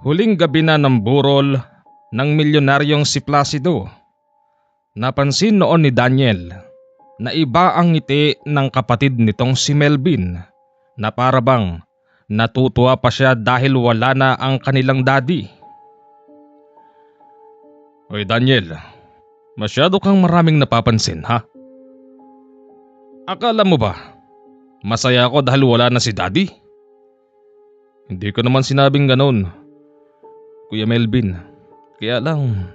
Huling gabi na ng burol ng milyonaryong si Placido. Napansin noon ni Daniel na iba ang ngiti ng kapatid nitong si Melvin na parabang natutuwa pa siya dahil wala na ang kanilang daddy. Hoy Daniel, masyado kang maraming napapansin ha? Akala mo ba masaya ako dahil wala na si daddy? Hindi ko naman sinabing ganon, Kuya Melvin. Kaya lang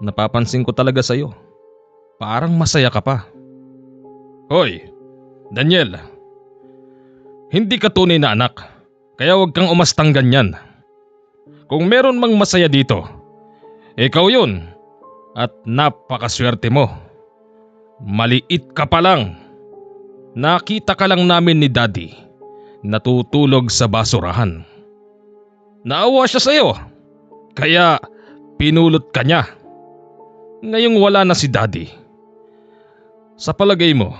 napapansin ko talaga sa'yo. Parang masaya ka pa. Hoy, Daniel. Hindi ka tunay na anak, kaya huwag kang umastang ganyan. Kung meron mang masaya dito, ikaw yun. At napakaswerte mo. Maliit ka pa lang. Nakita ka lang namin ni Daddy natutulog sa basurahan. Naawa siya sa'yo, kaya pinulot ka niya. Ngayong wala na si Daddy, sa palagay mo,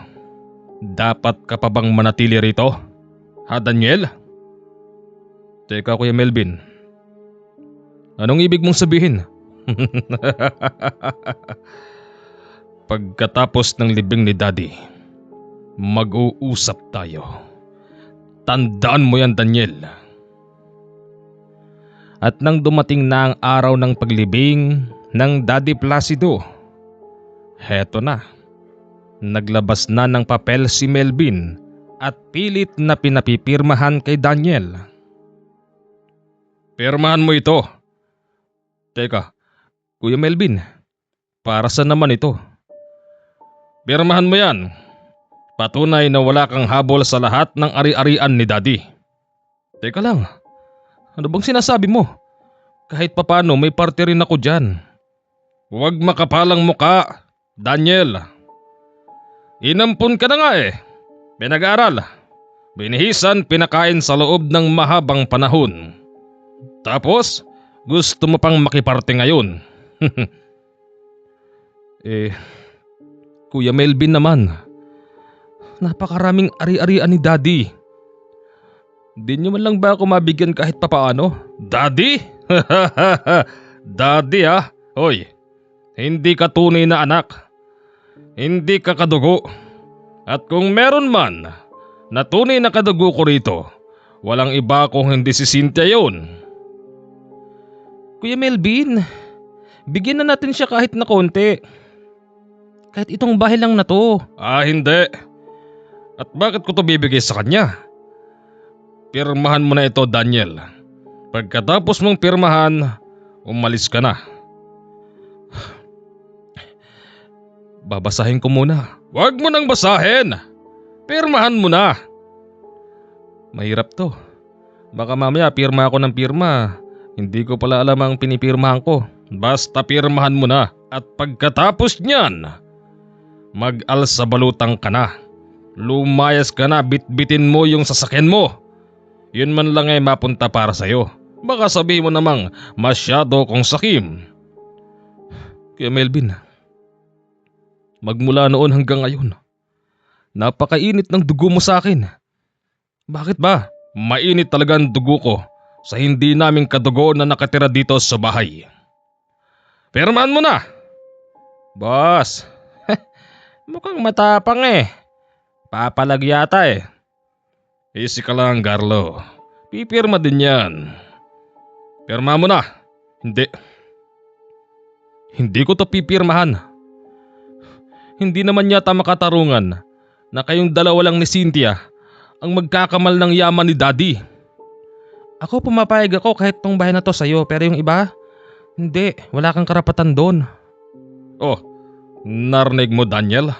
dapat ka pa bang manatili rito? Ha Daniel? Teka Kuya Melvin, anong ibig mong sabihin? Pagkatapos ng libing ni Daddy, mag-uusap tayo. Tandaan mo yan Daniel. At nang dumating na ang araw ng paglibing ng Daddy Placido, heto na. Naglabas na ng papel si Melvin at pilit na pinapipirmahan kay Daniel. Pirmahan mo ito. Teka, Kuya Melvin, para saan naman ito? Pirmahan mo yan. Patunay na wala kang habol sa lahat ng ari-arian ni Daddy. Teka lang, ano bang sinasabi mo? Kahit papano may parte rin ako dyan. Huwag makapalang muka, Daniel. Inampun ka na nga eh. Pinag-aaral, binihisan, pinakain sa loob ng mahabang panahon. Tapos, gusto mo pang makiparte ngayon. Kuya Melvin naman, napakaraming ari-arian ni Daddy. Di niyo man lang ba ako mabigyan kahit papaano? Daddy? Daddy ha? Hoy, hindi ka tunay na anak. Hindi ka kadugo. At kung meron man na tunay na kadugo ko rito, walang iba kung hindi si Cynthia yun. Kuya Melvin, bigyan na natin siya kahit na konti. Kahit itong bahay lang na to. Hindi. At bakit ko to bibigay sa kanya? Pirmahan mo na ito Daniel. Pagkatapos mong pirmahan, umalis ka na. Babasahin ko muna. Huwag mo nang basahin. Pirmahan mo na. Mahirap to. Baka mamaya pirma ako ng pirma. Hindi ko pala alam ang pinipirmahan ko. Basta pirmahan mo na. At pagkatapos niyan, mag-alsa balutang ka na. Lumayas ka na, bitbitin mo yung sasakyan mo. Yun man lang ay mapunta para sa'yo. Baka sabihin mo namang masyado kong sakim. Kaya Melvin, magmula noon hanggang ngayon, napakainit ng dugo mo sa akin. Bakit ba? Mainit talaga ang dugo ko sa hindi naming kadugo na nakatira dito sa bahay. Pirmahan mo na. Boss, mukhang matapang eh. Papalag yata eh. Easy ka lang Carlo. Pipirma din yan. Pirma mo na. Hindi. Hindi ko to pipirmahan. Hindi naman yata makatarungan na kayong dalawa lang ni Cynthia ang magkakamal ng yaman ni Daddy. Ako pumapayag ako kahit tong bahay na to sa'yo, pero yung iba, hindi, wala kang karapatan doon. Oh, narinig mo Daniel?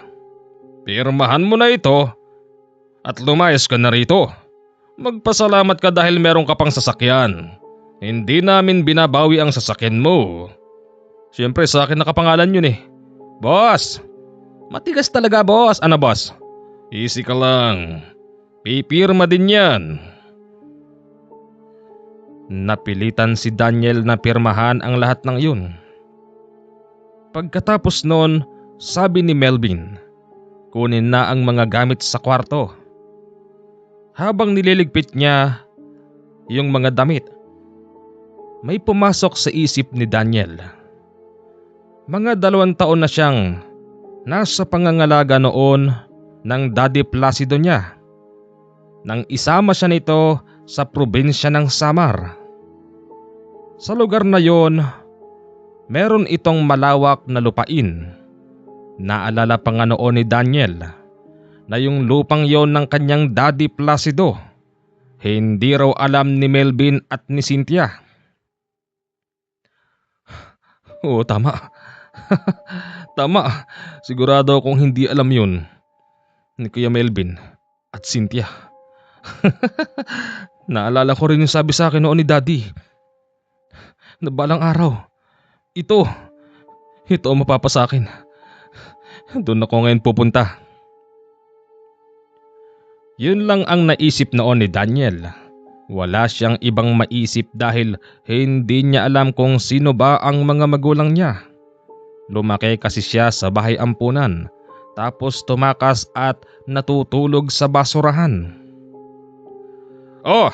Pirmahan mo na ito at lumayas ka na rito. Magpasalamat ka dahil meron ka pang sasakyan. Hindi namin binabawi ang sasakyan mo. Siyempre sa akin nakapangalan yun eh. Boss, matigas talaga boss. Ano boss? Easy ka lang. Pipirma din yan. Napilitan si Daniel na pirmahan ang lahat ng yun. Pagkatapos noon, sabi ni Melvin, kunin na ang mga gamit sa kwarto. Habang nililigpit niya yung mga damit, May pumasok sa isip ni Daniel. Mga 2 taon na siyang nasa pangangalaga noon ng Daddy Placido niya nang isama siya nito sa probinsya ng Samar. Sa lugar na yon, meron itong malawak na lupain. Naalala pa nga noon ni Daniel na yung lupang yon ng kanyang Daddy Placido, hindi raw alam ni Melvin at ni Cynthia. Oo, tama. Tama. Sigurado akong hindi alam yun ni Kuya Melvin at Cynthia. Naalala ko rin yung sabi sa akin noon ni Daddy na balang araw, ito ang mapapasakin. Doon ako ngayon pupunta. Yun lang ang naisip noon ni Daniel. Wala siyang ibang maisip dahil hindi niya alam kung sino ba ang mga magulang niya. Lumaki kasi siya sa bahay ampunan, tapos tumakas at natutulog sa basurahan. Oh,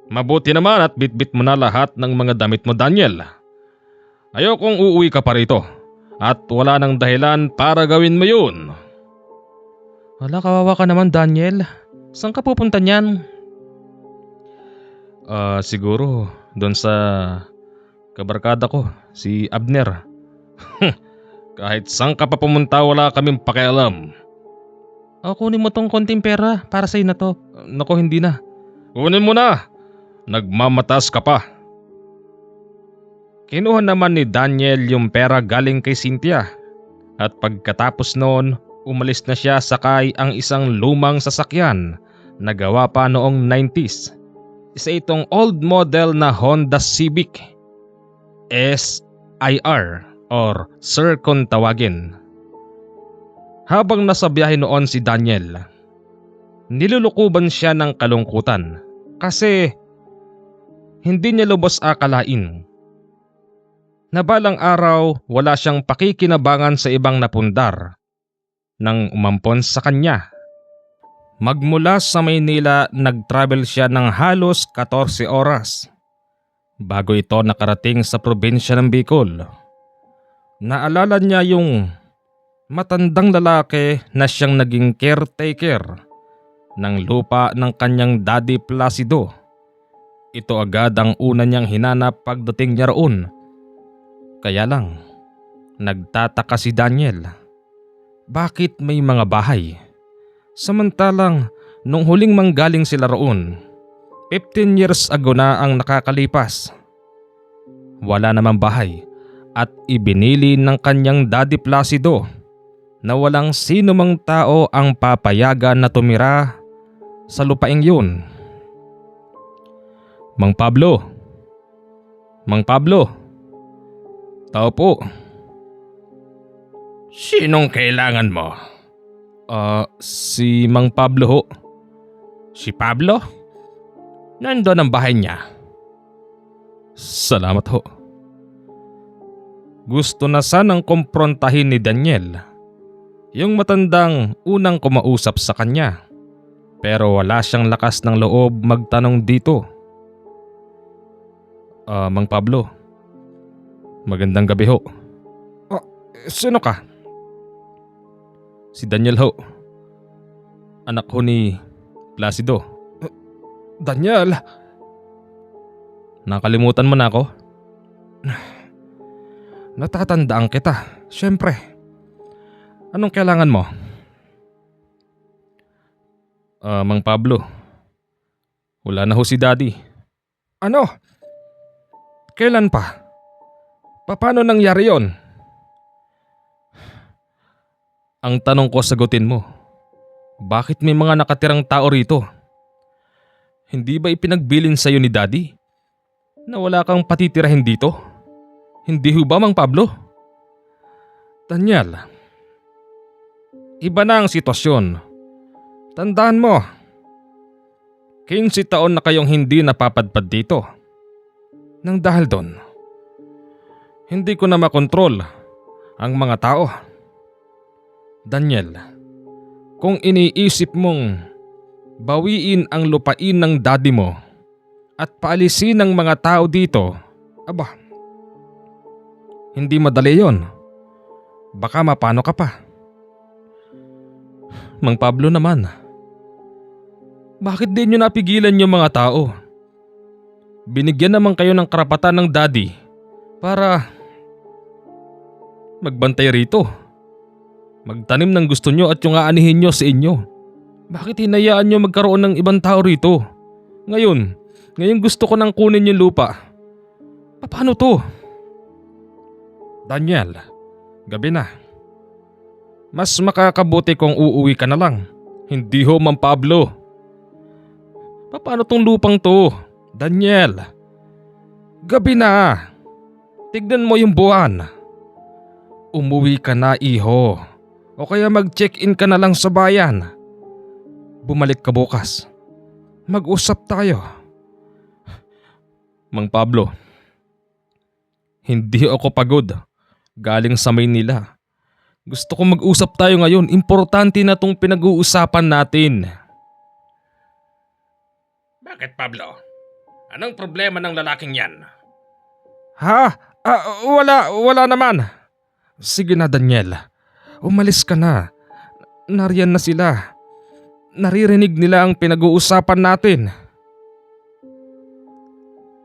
mabuti naman at bitbit mo na lahat ng mga damit mo, Daniel. Ayokong uuwi ka pa rito at wala nang dahilan para gawin mo yun. Wala, kawawa ka naman, Daniel. Saan ka pupunta niyan? Siguro doon sa kabarkada ko, si Abner. Kahit saan ka pa pumunta, wala kaming pakialam. Kunin mo tong konting pera para sa'yo na to. Nako, hindi na. Kunin mo na. Nagmamatas ka pa. Kinuha naman ni Daniel yung pera galing kay Cynthia. At pagkatapos noon, umalis na siya sakay ang isang lumang sasakyan na gawa pa noong 90s. Isa itong old model na Honda Civic SIR or Sir kung tawagin. Habang nasa biyahe noon si Daniel, nilulukuban siya ng kalungkutan kasi hindi niya lubos akalain na balang araw wala siyang pakikinabangan sa ibang napundar nang umampon sa kanya. Magmula sa Maynila, nag-travel siya ng halos 14 oras bago ito nakarating sa probinsya ng Bicol. Naalala niya yung matandang lalaki na siyang naging caretaker ng lupa ng kanyang Daddy Placido. Ito agad ang una niyang hinanap pagdating niya roon. Kaya lang, nagtataka si Daniel. Bakit may mga bahay? Samantalang nung huling manggaling sila roon, 15 years ago na ang nakakalipas. Wala namang bahay at ibinili ng kanyang Daddy Placido na walang sino mang tao ang papayagan na tumira sa lupaing yun. Mang Pablo! Mang Pablo! Tao po. Sinong kailangan mo? Si Mang Pablo ho. Si Pablo? Nandun ang bahay niya. Salamat ho. Gusto na sanang kumprontahin ni Daniel yung matandang unang kumausap sa kanya, pero wala siyang lakas ng loob magtanong dito. Mang Pablo, magandang gabi ho. Sino ka? Si Daniel ho. Anak ho ni Placido. Daniel? Nakalimutan mo na ako? Natatandaan kita, syempre. Anong kailangan mo? Mang Pablo, wala na ho si Daddy. Ano? Kailan pa? Paano nangyari yon? Ang tanong ko, sagutin mo. Bakit may mga nakatirang tao rito? Hindi ba ipinagbilin sa'yo ni Daddy na wala kang patitirahin dito? Hindi ho ba, Mang Pablo? Daniel, iba na ang sitwasyon. Tandaan mo, 15 taon na kayong hindi napapadpad dito. Nang dahil doon, hindi ko na makontrol ang mga tao. Daniel, kung iniisip mong bawiin ang lupain ng daddy mo at paalisin ang mga tao dito Aba, hindi madali yon. Baka mapano ka pa. Mang Pablo naman, bakit din nyo napigilan yung mga tao? Binigyan naman kayo ng karapatan ng daddy para magbantay rito. Magtanim ng gusto nyo at yung aanihin nyo sa inyo. Bakit hinayaan nyo magkaroon ng ibang tao rito? Ngayon gusto ko nang kunin yung lupa. Paano to? Daniel, gabi na. Mas makakabuti kung uuwi ka na lang. Hindi ho, Mang Pablo. Paano tong lupang to? Daniel, gabi na. Tignan mo yung buwan. Umuwi ka na, iho. O kaya mag-check-in ka na lang sa bayan. Bumalik ka bukas. Mag-usap tayo. Mang Pablo, hindi ako pagod. Galing sa Maynila. Gusto ko mag-usap tayo ngayon. Importante na tong pinag-uusapan natin. Bakit, Pablo? Anong problema ng lalaking yan? Ha? Wala naman. Sige na, Daniel. Umalis ka na. Nariyan na sila. Naririnig nila ang pinag-uusapan natin.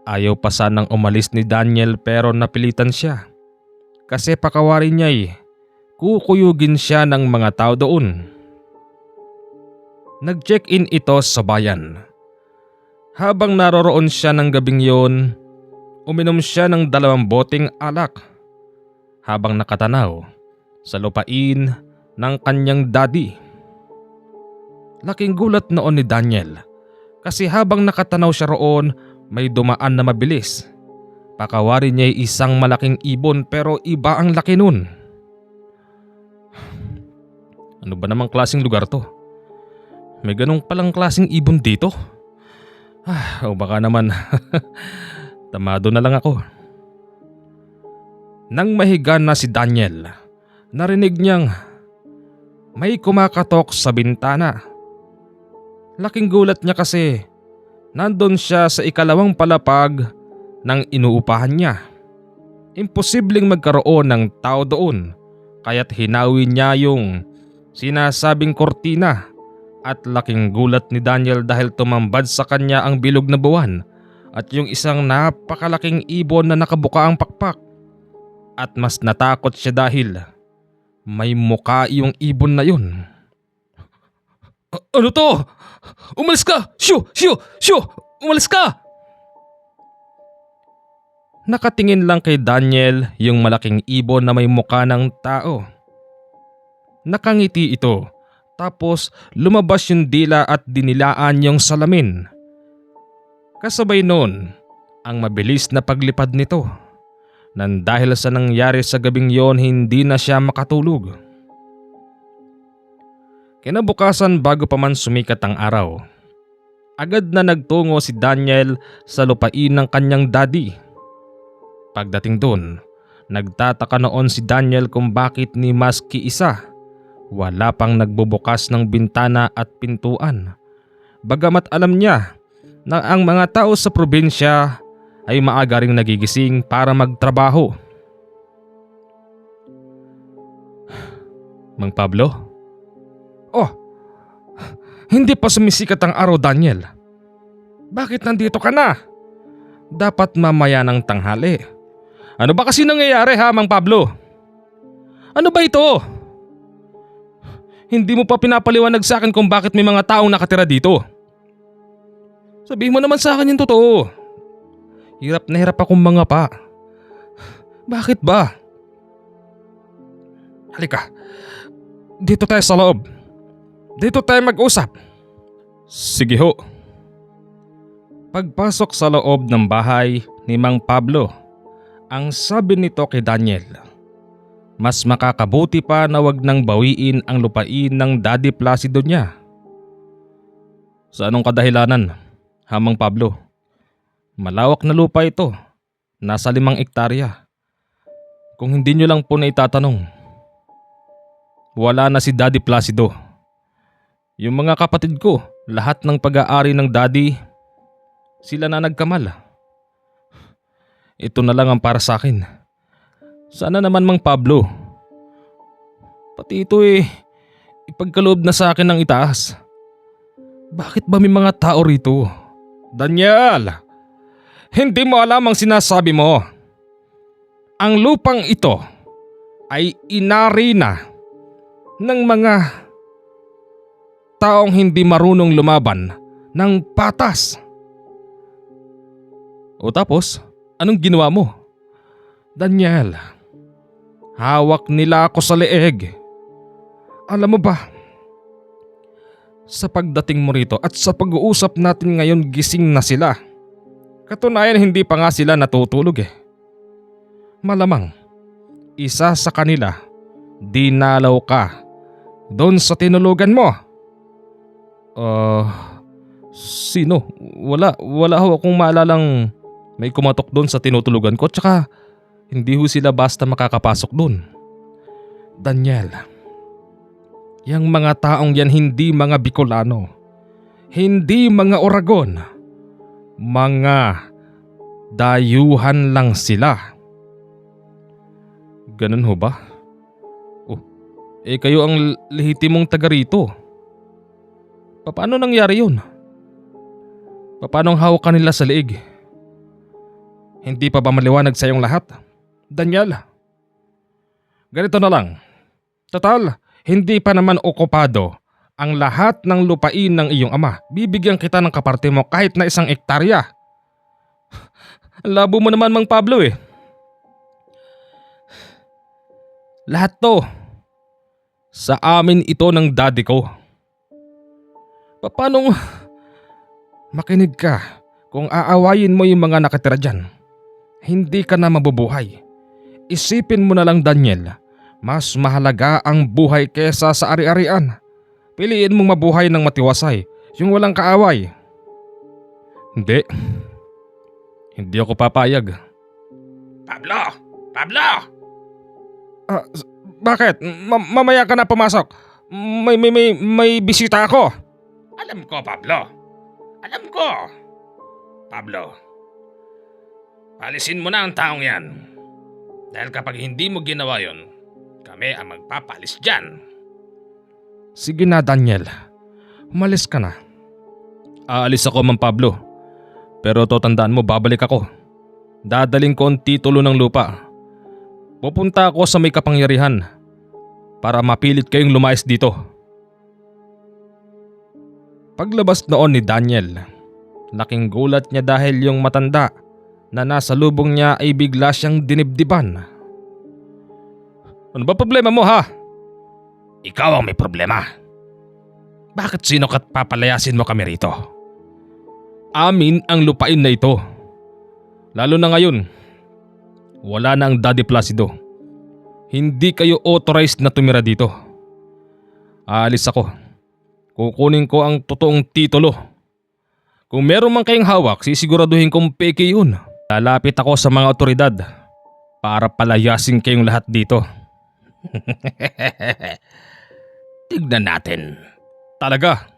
Ayaw pa sanang umalis ni Daniel pero napilitan siya. Kasi pakawari niya'y kukuyugin siya ng mga tao doon. Nag-check-in ito sa bayan. Habang naroroon siya ng gabing yon, uminom siya ng 2 boteng alak. Habang nakatanaw sa lupain ng kanyang daddy. Laking gulat noon ni Daniel kasi habang nakatanaw siya roon may dumaan na mabilis. Pakawari niya'y isang malaking ibon pero iba ang laki nun. Ano ba namang klaseng lugar to? May ganong palang klaseng ibon dito? O baka naman tamado na lang ako. Nang mahiga na si Daniel, narinig niyang may kumakatok sa bintana. Laking gulat niya kasi nandun siya sa ikalawang palapag ng inuupahan niya. Imposibleng magkaroon ng tao doon kaya't hinawi niya yung sinasabing kortina at laking gulat ni Daniel dahil tumambad sa kanya ang bilog na buwan at yung isang napakalaking ibon na nakabuka ang pakpak. At mas natakot siya dahil may muka yung ibon na yun. Ano to? Umalis ka! Shoo! Umalis ka! Nakatingin lang kay Daniel yung malaking ibon na may muka ng tao. Nakangiti ito tapos lumabas yung dila at dinilaan yung salamin. Kasabay nun ang mabilis na paglipad nito. Nang dahil sa nangyari sa gabing yon hindi na siya makatulog. Kinabukasan bago pa man sumikat ang araw, agad na nagtungo si Daniel sa lupain ng kanyang daddy. Pagdating doon, nagtataka noon si Daniel kung bakit ni maski isa wala pang nagbubukas ng bintana at pintuan. Bagamat alam niya na ang mga tao sa probinsya ay maaga ring nagigising para magtrabaho. Mang Pablo? Oh, hindi pa sumisikat ang araw, Daniel. Bakit nandito ka na? Dapat mamaya ng tanghali. Ano ba kasi nangyayari ha, Mang Pablo? Ano ba ito? Hindi mo pa pinapaliwanag sa akin kung bakit may mga taong nakatira dito. Sabihin mo naman sa akin yung totoo. Hirap na hirap akong mangapa. Bakit ba? Halika. Dito tayo sa loob. Dito tayo mag-usap. Sige ho. Pagpasok sa loob ng bahay ni Mang Pablo, ang sabi nito kay Daniel, mas makakabuti pa na wag nang bawiin ang lupain ng Daddy Placido niya. Sa anong kadahilanan, ha Mang Pablo? Malawak na lupa ito. Nasa 5 ektarya. Kung hindi nyo lang po na itatanong, wala na si Daddy Placido. Yung mga kapatid ko, lahat ng pag-aari ng daddy, sila na nagkamal. ito na lang ang para sa akin. Sana naman Mang Pablo. Pati ito ipagkaloob na sa akin ng itaas. Bakit ba may mga tao rito? Daniel! Hindi mo alam ang sinasabi mo. Ang lupang ito ay inari na ng mga taong hindi marunong lumaban ng patas. O tapos, anong ginawa mo? Daniel, hawak nila ako sa leeg. Alam mo ba, sa pagdating mo rito at sa pag-uusap natin ngayon gising na sila. Katunayan hindi pa nga sila natutulog Malamang, isa sa kanila, dinalaw ka doon sa tinulugan mo. Sino? Wala ho akong maalalang may kumatok doon sa tinutulugan ko, tsaka hindi ho sila basta makakapasok doon. Daniel, yang mga taong yan hindi mga Bicolano, hindi mga Oragon, mga dayuhan lang sila. Ganun ho ba? Kayo ang lehitimong taga rito. Paano nangyari yun? Paano hawakan nila sa leeg? Hindi pa ba maliwanag sa iyong lahat? Daniel, ganito na lang. Total, hindi pa naman okupado ang lahat ng lupain ng iyong ama. Bibigyan kita ng kaparte mo kahit na 1 hektarya. Labo mo naman Mang Pablo Lahat to, sa amin ito ng daddy ko. Paano makinig ka kung aawayin mo yung mga nakatira dyan? Hindi ka na mabubuhay. Isipin mo na lang Daniel, mas mahalaga ang buhay kesa sa ari-arian. Piliin mong mabuhay ng matiwasay, yung walang kaaway. Hindi ako papayag. Pablo! Bakit? Mamaya ka na pumasok. May bisita ako. Alam ko, Pablo. Pablo, palisin mo na ang taong yan. Dahil kapag hindi mo ginawa yon, kami ang magpapalis dyan. Sige na Daniel, umalis ka na. Aalis ako Mang Pablo. Pero tandaan mo, babalik ako. Dadaling ko ang titulo ng lupa. Pupunta ako sa may kapangyarihan para mapilit kayong lumayas dito. Paglabas noon ni Daniel, laking gulat niya dahil yung matanda na nasa lubong niya ay bigla siyang dinibdiban. Ano ba problema mo ha? Ikaw ang may problema. Bakit sino ka't papalayasin mo kami rito? Amin ang lupain na ito. Lalo na ngayon, wala na ang Daddy Placido. Hindi kayo authorized na tumira dito. Aalis ako. Kukunin ko ang totoong titulo. Kung meron man kayong hawak, sisiguraduhin kong peke yun. Lalapit ako sa mga otoridad para palayasin kayong lahat dito. Tignan natin. Talaga.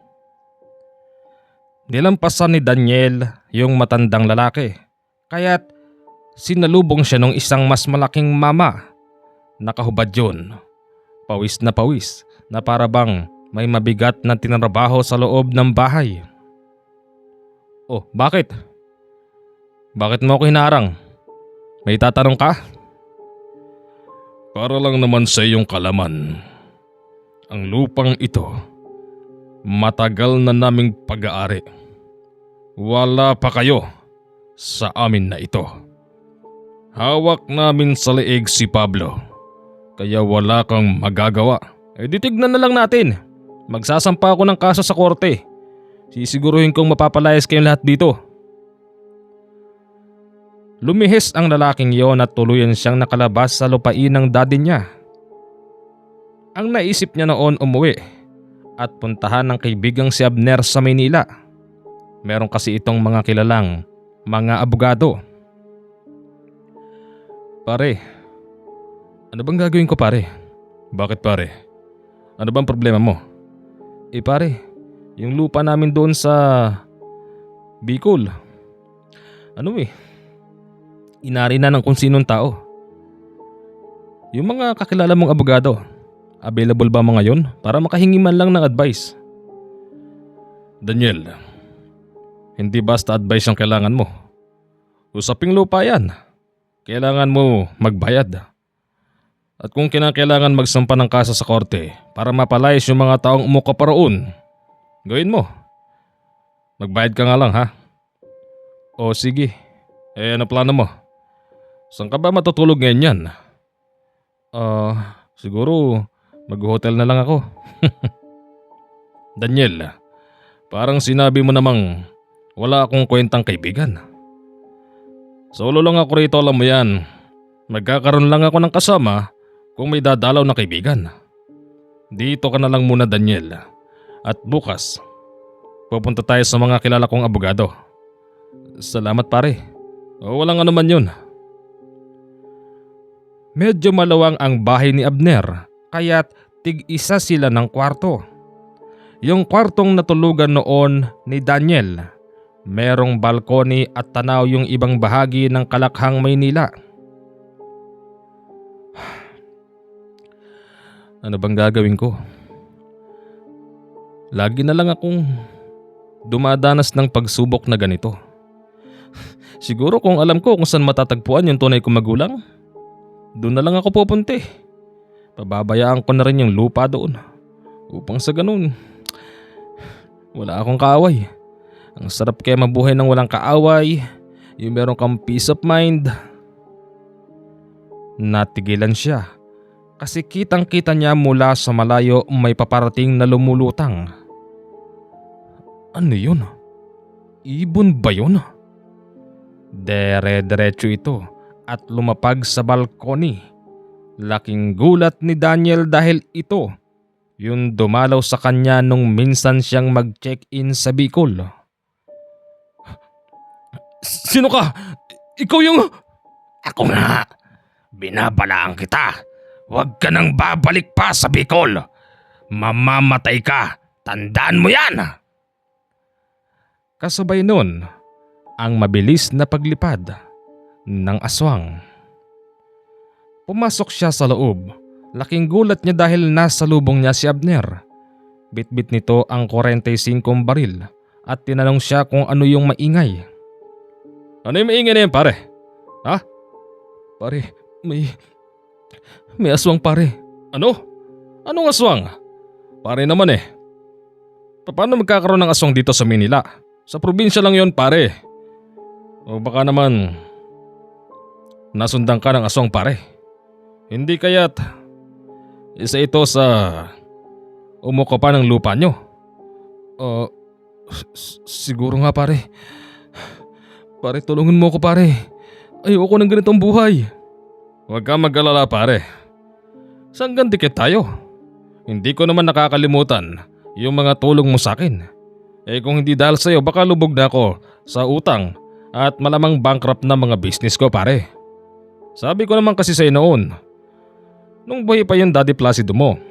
Nilampasan ni Daniel yung matandang lalaki. Kaya't sinalubong siya ng isang mas malaking mama. Nakahubad yun. Pawis na para bang may mabigat na tinrabaho sa loob ng bahay. Oh, bakit? Bakit mo ako hinaharang? May tatanong ka? Para lang naman sa iyong kalaman. Ang lupang ito, matagal na naming pag-aari. Wala pa kayo sa amin na ito. Hawak namin sa leeg si Pablo, kaya wala kang magagawa. Di tignan na lang natin. Magsasampa ako ng kaso sa korte. Sisiguruhin kong mapapalayas kayong lahat dito. Lumihis ang lalaking yon at tuluyan siyang nakalabas sa lupain ng daddy niya. Ang naisip niya noon umuwi at puntahan ng kaibigang si Abner sa Maynila. Meron kasi itong mga kilalang mga abogado. Pare, ano bang gagawin ko pare? Bakit pare? Ano bang problema mo? Pare, yung lupa namin doon sa Bicol. inari na ng kung sinong tao. Yung mga kakilala mong abogado, available ba mga yon para makahingi man lang ng advice? Daniel, hindi basta advice ang kailangan mo. Usaping lupa yan. Kailangan mo magbayad. At kung kinakailangan magsampa ng kaso sa korte para mapalayas yung mga taong umuka pa roon, gawin mo. Magbayad ka nga lang ha. O sige, ano plano mo? Saan ka ba matutulog ngayon yan? Siguro mag-hotel na lang ako. Daniel, parang sinabi mo namang wala akong kwentang kaibigan. Solo lang ako rito, alam mo yan. Magkakaroon lang ako ng kasama kung may dadalaw na kaibigan. Dito ka na lang muna, Daniel. At bukas, pupunta tayo sa mga kilala kong abogado. Salamat pare. Walang ano man yun. Medyo malawang ang bahay ni Abner, kaya't tig-isa sila ng kwarto. Yung kwartong natulugan noon ni Daniel, merong balkoni at tanaw yung ibang bahagi ng Kalakhang, Maynila. Ano bang gagawin ko? Lagi na lang akong dumadanas ng pagsubok na ganito. Siguro kung alam ko kung saan matatagpuan yung tunay kong magulang, doon na lang ako pupunti. Pababayaan ko na rin yung lupa doon. Upang sa ganun, wala akong kaaway. Ang sarap kaya mabuhay ng walang kaaway, yung meron kang peace of mind. Natigilan siya kasi kitang-kita niya mula sa malayo may paparating na lumulutang. Ano yun? Ibon ba yun? Dere-derecho ito at lumapag sa balkoni. Laking gulat ni Daniel dahil ito yung dumalaw sa kanya nung minsan siyang mag-check-in sa Bicol. Sino ka? Ikaw yung… Ako nga. Binabalaan kita. Huwag ka nang babalik pa sa Bicol. Mamamatay ka. Tandaan mo yan. Kasabay nun ang mabilis na paglipad ng aswang. Pumasok siya sa loob. Laking gulat niya dahil nasa lubong niya si Abner. Bitbit nito ang 45 baril at tinanong siya kung ano yung maingay. Ano yung maingay na yan pare? Ha? Pare, may aswang pare. Ano? Anong aswang? Pare naman eh. Paano magkakaroon ng aswang dito sa Manila? Sa probinsya lang yon pare. O baka naman nasundan ka ng aswang pare. Hindi kaya't isa ito sa umuko pa ng lupa nyo. Siguro nga pare. Pare, tulungan mo ako pare. Ayoko ng ganitong buhay. Huwag kang mag-alala pare. Sanggang dikit tayo. Hindi ko naman nakakalimutan yung mga tulong mo sa akin. Kung hindi dahil sa'yo baka lubog na ako sa utang at malamang bankrupt na mga business ko pare. Sabi ko naman kasi sa'yo noon, nung buhay pa yung Daddy Placido mo,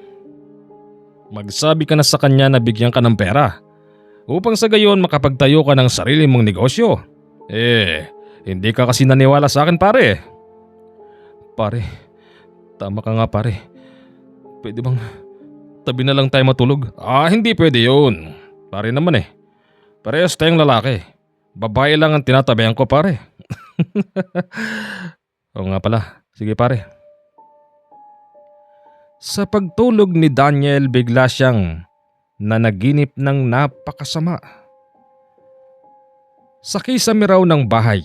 magsabi ka na sa kanya na bigyan ka ng pera upang sa gayon makapagtayo ka ng sarili mong negosyo. Hindi ka kasi naniwala sa akin pare. Pare, tama ka nga pare. Pwede bang tabi na lang tayo matulog? Hindi pwede yun. Pare naman parehas tayong lalaki. Babae lang ang tinatabihan ko pare. Oo nga pala. Sige pare. Sa pagtulog ni Daniel bigla siyang nanaginip ng napakasama. Sa kisame raw ng bahay,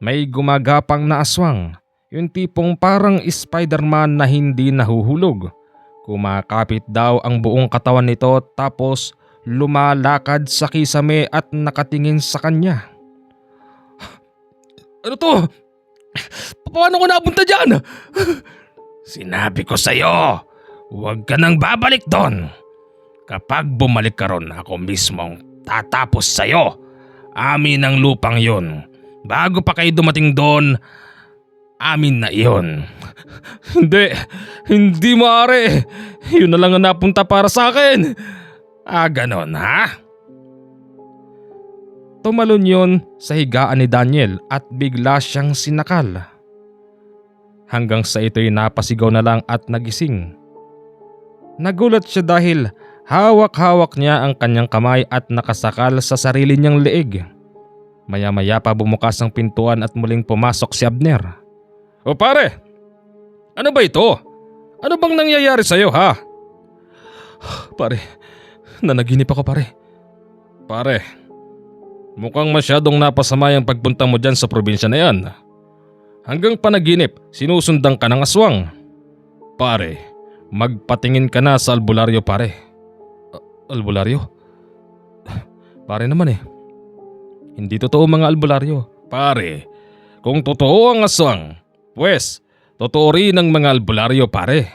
may gumagapang na aswang. Yung tipong parang Spider-Man na hindi nahuhulog. Kumakapit daw ang buong katawan nito tapos lumalakad sa kisame at nakatingin sa kanya. Ano to? Paano ko napunta dyan? Sinabi ko sa'yo, huwag ka nang babalik doon. Kapag bumalik ka ron, ako mismong tatapos sa'yo. Amin ang lupang yun. Bago pa kayo dumating doon, amin na iyon. Hindi maaari. Yun na lang ang napunta para sa akin. Ganon ha? Tumalon yun sa higaan ni Daniel at bigla siyang sinakal. Hanggang sa ito'y napasigaw na lang at nagising. Nagulat siya dahil hawak-hawak niya ang kanyang kamay at nakasakal sa sarili niyang leeg. Maya-maya pa bumukas ang pintuan at muling pumasok si Abner. "O pare! Ano ba ito? Ano bang nangyayari sa'yo ha?" "Pare, nanaginip ako pare." "Pare, mukhang masyadong napasama yung pagpunta mo dyan sa probinsya na yan. Hanggang panaginip, sinusundan ka ng aswang. Pare, magpatingin ka na sa albularyo pare." "Albularyo? Pare naman hindi totoo mga albularyo." "Pare, kung totoo ang aswang, pues totoo rin ang mga albularyo pare."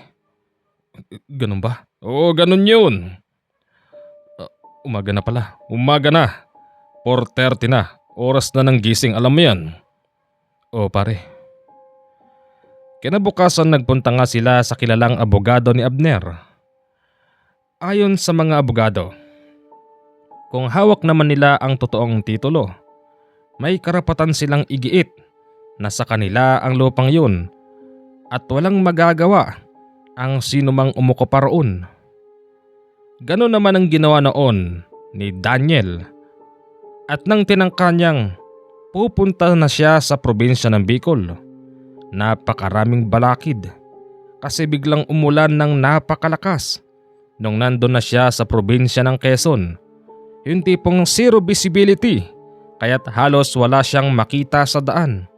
Ganun ba? Oo, ganun yun. Umaga na pala. Umaga na. 4:30 na. Oras na ng gising, alam mo yan. Oo pare. Kinabukasan nagpunta nga sila sa kilalang abogado ni Abner. Ayon sa mga abogado, kung hawak naman nila ang totoong titulo, may karapatan silang igiit na sa kanila ang lupang yun at walang magagawa ang sino mang umukupa roon. Ganon naman ang ginawa noon ni Daniel at nang tinangka niyang pupunta na siya sa probinsya ng Bicol, napakaraming balakid kasi biglang umulan ng napakalakas nung nandun na siya sa probinsya ng Quezon. Yung tipong zero visibility kaya't halos wala siyang makita sa daan.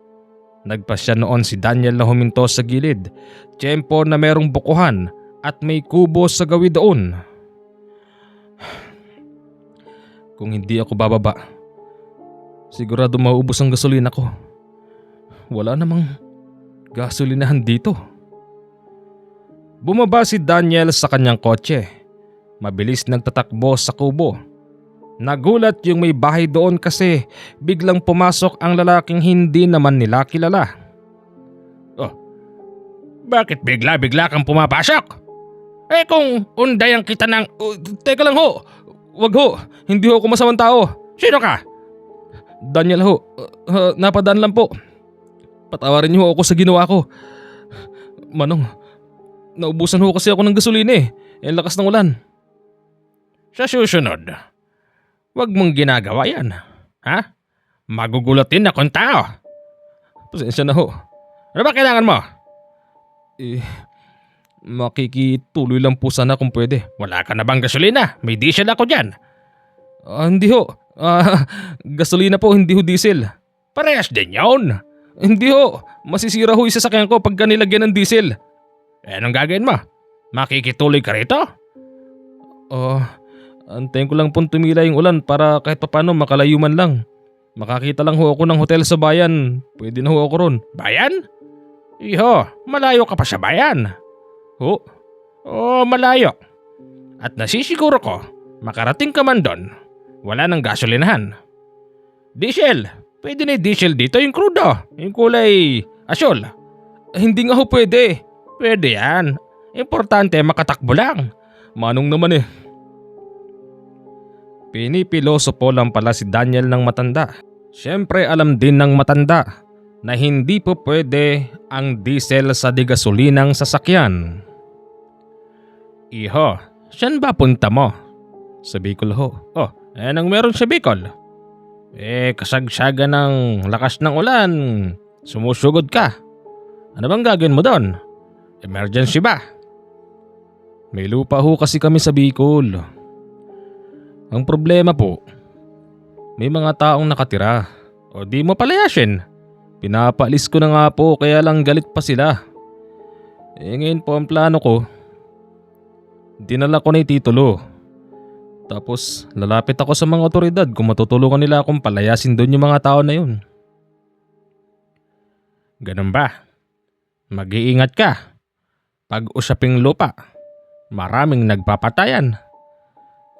Nagpasya noon si Daniel na huminto sa gilid, tiyempo na merong bukuhan at may kubo sa gawid doon. Kung hindi ako bababa, sigurado mauubos ang gasolina ko. Wala namang gasolinahan dito. Bumaba si Daniel sa kanyang kotse. Mabilis nagtatakbo sa kubo. Nagulat yung may bahay doon kasi biglang pumasok ang lalaking hindi naman nila kilala. "Oh, bakit bigla-bigla kang pumapasok? Kung undayan kita ng..." Teka lang ho! Wag ho! Hindi ho ako masamang tao! Sino ka? Daniel ho. Napadaan lang po. Patawarin niyo ho ako sa ginawa ko. Manong, naubusan ho kasi ako ng gasolina ang lakas ng ulan. Sa susunod, wag mong ginagawa yan. Ha? Magugulutin akong tao. Pasensya na ho. Ano ba kailangan mo? Makikituloy lang po sana kung pwede. Wala ka na bang gasolina? May diesel ako dyan. Hindi ho. Gasolina po, hindi ho diesel. Parehas din yun. Hindi ho. Masisira ho yung sasakyan ko pagka nilagyan ng diesel. Anong gagawin mo? Makikituloy ka rito? Antayin ko lang pong tumila yung ulan para kahit papano makalayo man lang. Makakita lang ho ako ng hotel sa bayan. Pwede na ho ako ron. Bayan? Iho, malayo ka pa sa bayan. Ho? Oo, malayo. At nasisiguro ko, makarating ka man doon, wala nang gasolinahan. Diesel, pwede na yung diesel dito, yung crudo, yung kulay asyol. Hindi nga ho pwede. Pwede yan. Importante makatakbo lang. Manong naman Pinipilosopo lang pala si Daniel ng matanda. Siyempre alam din ng matanda na hindi po pwede ang diesel sa digasolinang sasakyan. Iho, saan ba punta mo? Sa Bicol ho. Anong meron sa Bicol? Kasagsaga ng lakas ng ulan. Sumusugod ka. Ano bang gagawin mo doon? Emergency ba? May lupa ho kasi kami sa Bicol. Ang problema po, may mga taong nakatira. O di mo palayasin. Pinapaalis ko na nga po kaya lang galit pa sila. Ngayon po ang plano ko, dinala ko na yung titulo. Tapos lalapit ako sa mga otoridad kung matutulungan nila akong palayasin doon yung mga tao na yun. Ganun ba? Mag-iingat ka. Pag usaping lupa, maraming nagpapatayan.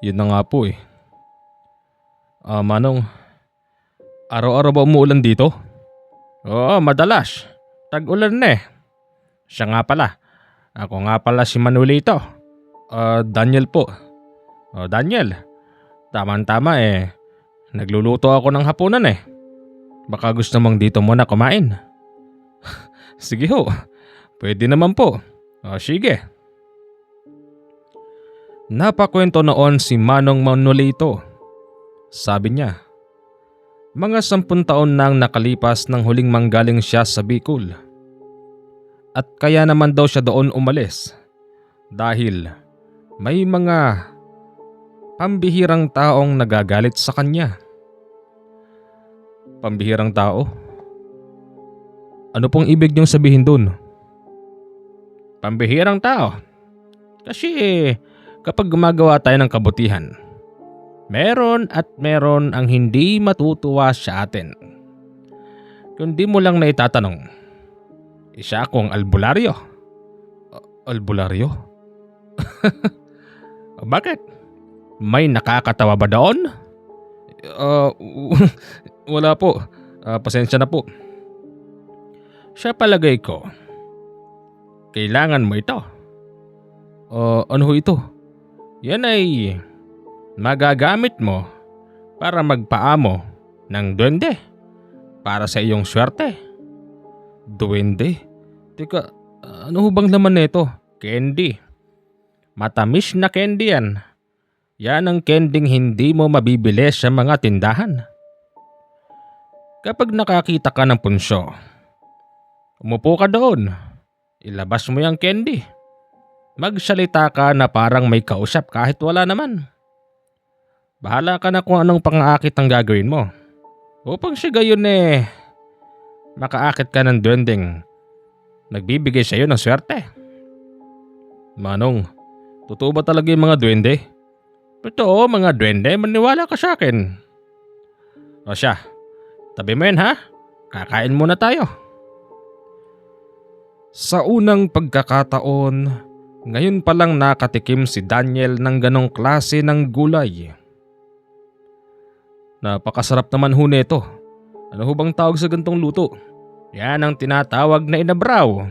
Yun na nga po Manong, araw-araw ba umuulan dito? Oo, madalas. Tag-ulan na Siya nga pala. Ako nga pala si Manolito. Daniel po. Daniel. Tama-tama nagluluto ako ng hapunan eh. Baka gusto mong dito muna kumain. Sige ho, pwede naman po. O sige. Napakwento noon si Manong Manolito. Sabi niya, mga 10 taon nang nakalipas nang huling manggaling siya sa Bicol. At kaya naman daw siya doon umalis dahil may mga pambihirang taong nagagalit sa kanya. Pambihirang tao? Ano pong ibig niyong sabihin dun? Pambihirang tao? Kasi kapag gumagawa tayo ng kabutihan, meron at meron ang hindi matutuwa sa atin. Kung di mo lang na itatanong, isa akong albularyo. Albularyo? Bakit? May nakakatawa ba doon? Wala po. Pasensya na po. Sa palagay ko, kailangan mo ito. Ano ho ito? Yan ay magagamit mo para magpaamo ng duwende para sa iyong swerte. Duwende? Teka, ano ho bang laman nito? Candy. Matamis na candy yan. Yan ang kending hindi mo mabibili sa mga tindahan. Kapag nakakita ka ng punsyo, umupo ka doon. Ilabas mo yung candy. Magsalita ka na parang may kausap kahit wala naman. Bahala ka na kung anong pang-aakit ang gagawin mo. Upang siya gayon makaakit ka ng duwending nagbibigay sa iyo ng swerte. Manong, totoo ba talaga yung mga duwende? Totoo mga duwende, maniwala ka sa akin. O siya, tabi mo yun ha? Kakain muna tayo. Sa unang pagkakataon, ngayon palang nakatikim si Daniel ng ganong klase ng gulay. Napakasarap naman ho nito. Ano ho bang tawag sa gantong luto? Yan ang tinatawag na inabraw.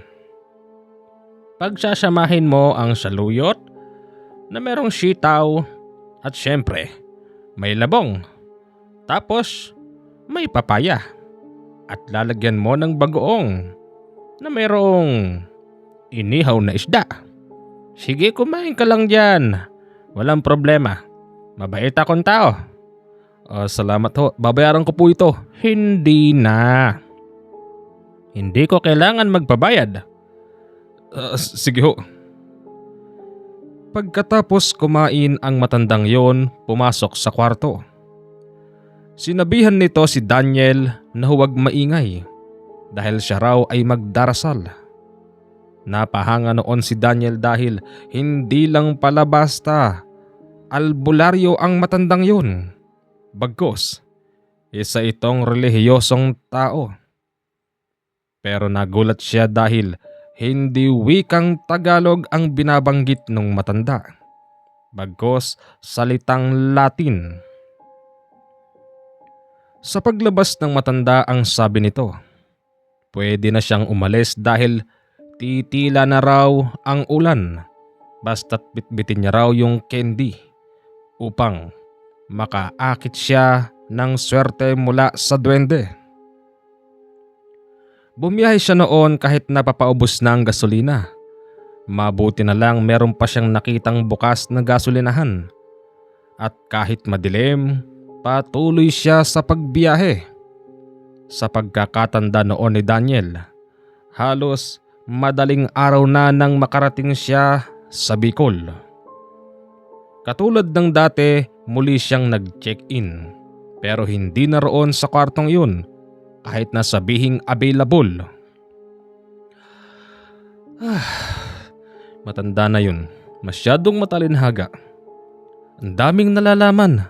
Pagsasamahin mo ang saluyot na merong sitaw at syempre may labong. Tapos may papaya at lalagyan mo ng bagoong na merong inihaw na isda. Sige, kumain ka lang dyan. Walang problema. Mabait akong tao. Salamat ho. Babayaran ko po ito. Hindi na. Hindi ko kailangan magpabayad. Sige ho. Pagkatapos kumain ang matandang yon, pumasok sa kwarto. Sinabihan nito si Daniel na huwag maingay dahil siya raw ay magdarasal. Napahanga noon si Daniel dahil hindi lang pala basta albularyo ang matandang yun. Bagkus, isa itong relihiyosong tao. Pero nagulat siya dahil hindi wikang Tagalog ang binabanggit ng matanda. Bagkus, salitang Latin. Sa paglabas ng matanda ang sabi nito, pwede na siyang umalis dahil titila na raw ang ulan basta't bitbitin niya raw yung candy upang makaakit siya ng swerte mula sa duwende. Bumiyahe siya noon kahit napapaubos na ang gasolina. Mabuti na lang meron pa siyang nakitang bukas na gasolinahan. At kahit madilim, patuloy siya sa pagbiyahe. Sa pagkakatanda noon ni Daniel, halos madaling araw na nang makarating siya sa Bicol. Katulad ng dati, muli siyang nag-check-in. Pero hindi na roon sa kwartong yun kahit na sabihing available. Matanda na yun. Masyadong matalinhaga. Ang daming nalalaman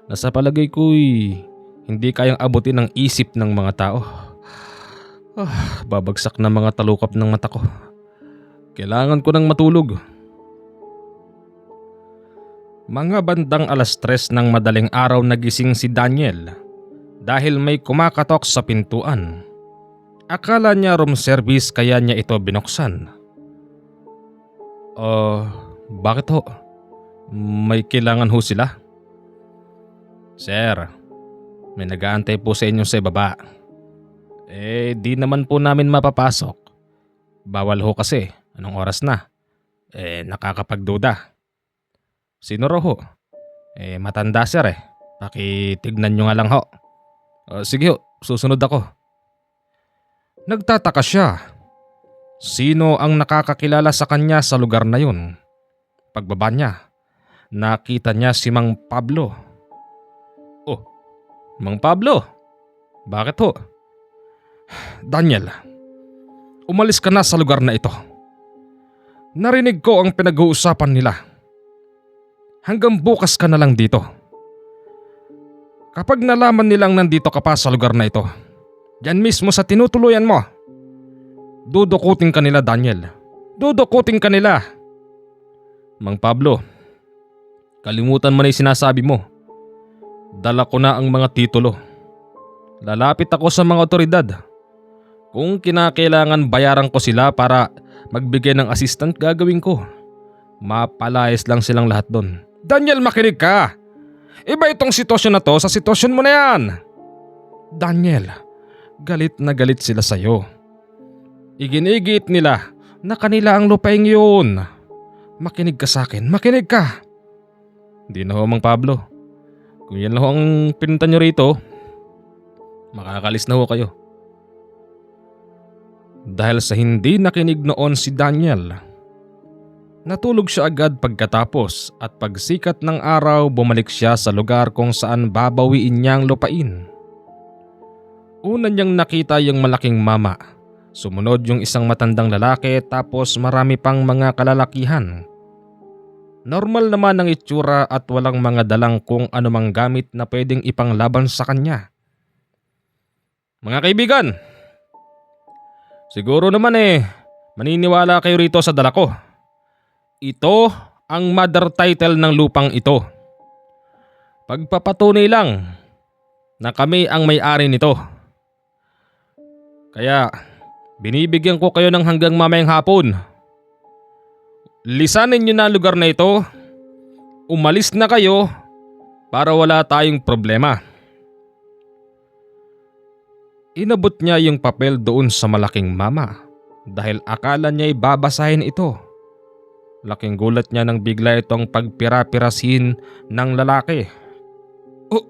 na sa palagay ko'y hindi kayang abutin ng isip ng mga tao. Babagsak na mga talukap ng mata ko. Kailangan ko ng matulog. Mga bandang 3:00 ng madaling araw nagising si Daniel dahil may kumakatok sa pintuan. Akala niya room service kaya niya ito binuksan. Bakit ho? May kailangan ho sila? Sir, May nag-aantay po sa inyo sa baba. Di naman po namin mapapasok. Bawal ho kasi. Anong oras na? Nakakapagduda. Sino raw ho? Matanda sir eh. Pakitignan nyo nga lang ho. Sige ho, susunod ako. Nagtataka siya. Sino ang nakakakilala sa kanya sa lugar na yun? Pagbaba niya, nakita niya si Mang Pablo. Oh, Mang Pablo? Bakit ho? Daniel, umalis ka na sa lugar na ito. Narinig ko ang pinag-uusapan nila. Hanggang bukas ka na lang dito. Kapag nalaman nilang nandito ka pa sa lugar na ito, diyan mismo sa tinutuluyan mo, dudukutin ka nila, Daniel. Dudukutin ka nila. Mang Pablo, kalimutan mo na yung sinasabi mo. Dala ko na ang mga titulo. Lalapit ako sa mga otoridad. Kung kinakailangan bayaran ko sila para magbigay ng assistant, gagawin ko. Mapalayas lang silang lahat doon. Daniel, makinig ka! Iba itong sitwasyon na to sa sitwasyon mo na yan. Daniel, galit na galit sila sa'yo. Iginigit nila na kanila ang lupaing yun. Makinig ka sa akin, makinig ka. Hindi na ho, Mang Pablo. Kung yan lang ho ang pinunta nyo rito, makakalis na ho kayo. Dahil sa hindi nakinig noon si Daniel, natulog siya agad pagkatapos at pagsikat ng araw bumalik siya sa lugar kung saan babawiin niyang lupain. Una niyang nakita yung malaking mama, sumunod yung isang matandang lalaki tapos marami pang mga kalalakihan. Normal naman ang itsura at walang mga dalang kung anumang gamit na pwedeng ipanglaban sa kanya. Mga kaibigan, siguro naman maniniwala kayo rito sa dala ko. Ito ang mother title ng lupang ito. Pagpapatunay lang na kami ang may-ari nito. Kaya binibigyan ko kayo ng hanggang mamayang hapon. Lisanin nyo na ang lugar na ito. Umalis na kayo para wala tayong problema. Inabot niya yung papel doon sa malaking mama dahil akala niya'y babasahin ito. Laking gulat niya nang bigla itong pagpira-pirasin ng lalaki. Oh,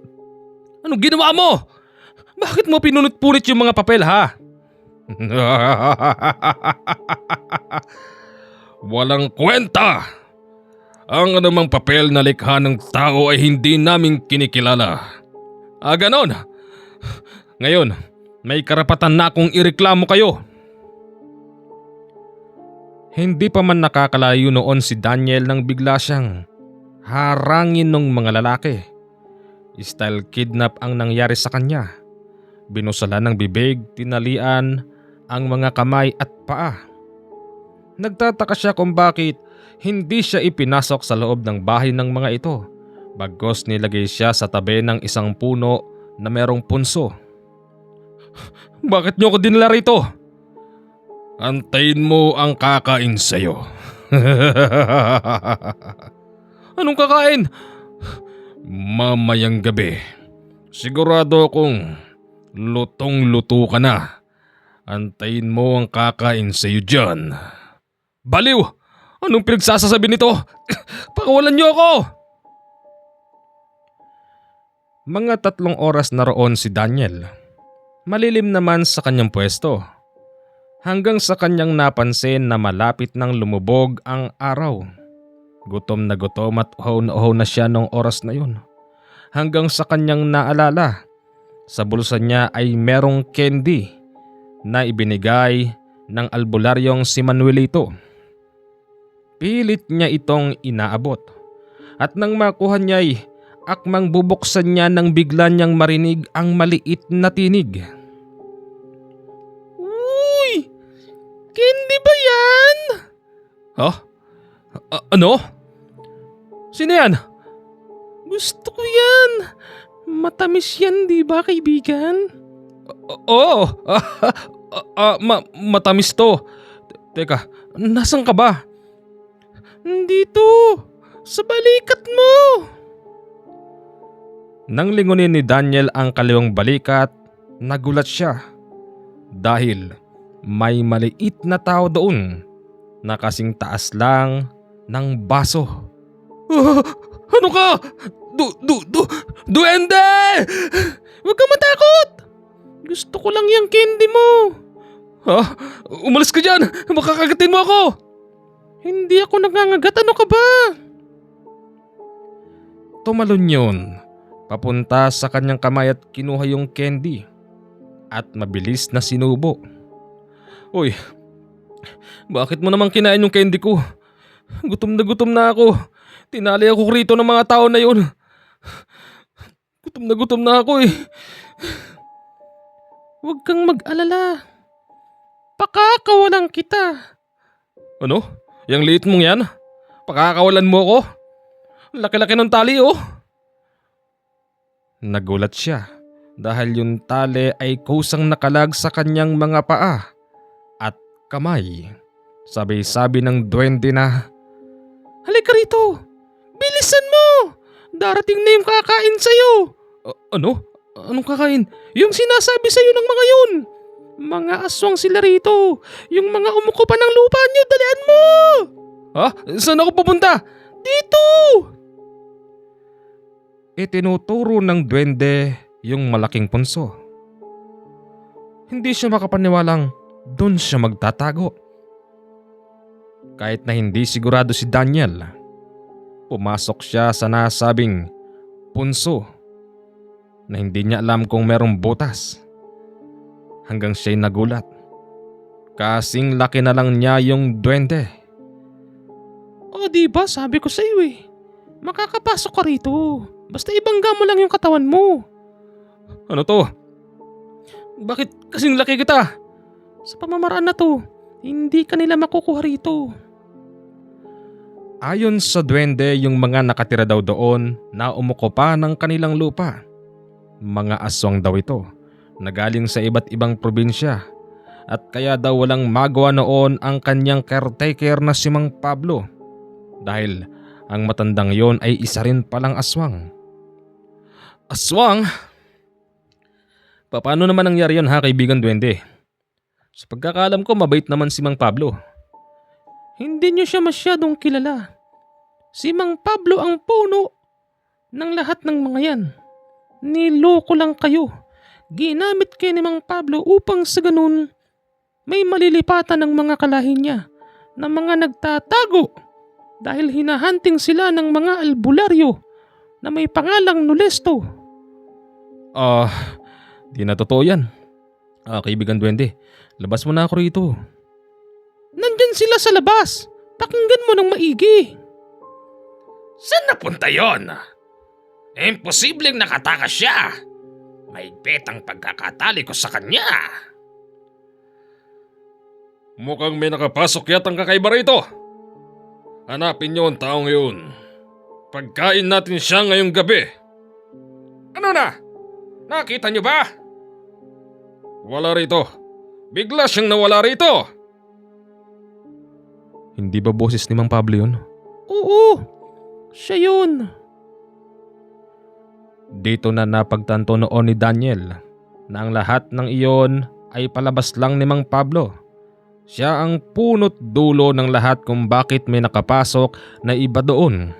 anong ginawa mo? Bakit mo pinunot-punit yung mga papel ha? Walang kwenta! Ang anumang papel na likha ng tao ay hindi namin kinikilala. Ganon? Ngayon, may karapatan na akong ireklamo kayo. Hindi pa man nakakalayo noon si Daniel nang bigla siyang harangin ng mga lalaki. Style kidnap ang nangyari sa kanya. Binusalan ng bibig, tinalian ang mga kamay at paa. Nagtataka siya kung bakit hindi siya ipinasok sa loob ng bahay ng mga ito. Bagkus nilagay siya sa tabi ng isang puno na merong punso. Bakit niyo ako dinala rito? Antayin mo ang kakain sa'yo. Anong kakain? Mamayang gabi. Sigurado akong lutong-luto ka na. Antayin mo ang kakain sa'yo dyan. Baliw! Anong pinagsasasabi nito? Pakawalan niyo ako! Mga 3 oras na roon si Daniel. Malilim naman sa kanyang pwesto. Hanggang sa kanyang napansin na malapit nang lumubog ang araw. Gutom na uhaw na siya noong oras na yun. Hanggang sa kanyang naalala, sa bulsa niya ay merong candy na ibinigay ng albularyong si Manuelito. Pilit niya itong inaabot at nang makuha niya'y akmang bubuksan niya nang bigla niyang marinig ang maliit na tinig. Uy! Candy ba yan? Huh? Ano? Sino yan? Gusto ko yan. Matamis yan, di ba kaibigan? Oo. Matamis to. Teka, nasan ka ba? Dito, sa balikat mo. Nang lingunin ni Daniel ang kaliwang balikat, nagulat siya dahil may maliit na tao doon na kasing taas lang ng baso. Ano ka? Duwende! Huwag kang matakot! Gusto ko lang yung candy mo. Ha? Umalis ka dyan! Makakagatin mo ako! Hindi ako nangangagat, ano ka ba? Tumalon yun papunta sa kanyang kamay at kinuha yung candy at mabilis na sinubo. Uy, bakit mo naman kinain yung candy ko? Gutom na ako. Tinali ako rito ng mga tao na yun. Gutom na ako eh. Huwag kang mag-alala. Pakakawalan kita. Ano? Yang liit mong yan? Pakakawalan mo ako? Laki-laki ng tali oh. Nagulat siya dahil yung tali ay kusang nakalag sa kanyang mga paa at kamay. Sabi-sabi ng duwende na, "Halika rito! Bilisan mo! Darating na yung kakain sa'yo!" Ano? Anong kakain? Yung sinasabi sa'yo ng mga yun! Mga aswang sila rito! Yung mga umuko pa ng lupa niyo, dalian mo! Ha? Saan ako pupunta? Dito! Itinuturo ng duwende yung malaking punso. Hindi siya makapaniwalang doon siya magtatago. Kahit na hindi sigurado si Daniel, pumasok siya sa nasabing punso na hindi niya alam kung merong butas. Hanggang siya'y nagulat. Kasing laki na lang niya yung duwende. O diba sabi ko sa iyo eh, makakapasok ka rito. Basta ibangga mo lang yung katawan mo. Ano to? Bakit kasing laki kita? Sa pamamaraan na to, hindi ka nila makukuha rito. Ayon sa duwende, yung mga nakatira daw doon na umuko pa ng kanilang lupa. Mga aswang daw ito na galing sa iba't ibang probinsya at kaya daw walang magawa noon ang kanyang caretaker na si Mang Pablo dahil ang matandang yon ay isa rin palang aswang. Aswang? Paano naman nangyari yan ha, kaibigan duwende? Sa pagkakaalam ko, mabait naman si Mang Pablo. Hindi niyo siya masyadong kilala. Si Mang Pablo ang puno ng lahat ng mga yan. Niloko lang kayo. Ginamit kayo ni Mang Pablo upang sa ganun may malilipatan ng mga kalahi niya na mga nagtatago dahil hinahunting sila ng mga albularyo na may pangalang Nolesto. Di na totoo yan. Kaibigan duwende, labas mo na ako rito. Nandyan sila sa labas. Pakinggan mo ng maigi. Saan napunta yon? Imposibleng nakatakas siya. Mahigpit ang pagkakatali ko sa kanya. Mukhang may nakapasok yatang kakaiba rito. Hanapin niyo ang taong yun. Pagkain natin siya ngayong gabi. Ano na? Nakita niyo ba? Wala rito. Bigla siyang nawala rito. Hindi ba boses ni Mang Pablo yun? Oo, siya yun. Dito na napagtanto noon ni Daniel na ang lahat ng iyon ay palabas lang ni Mang Pablo. Siya ang punot dulo ng lahat kung bakit may nakapasok na iba doon.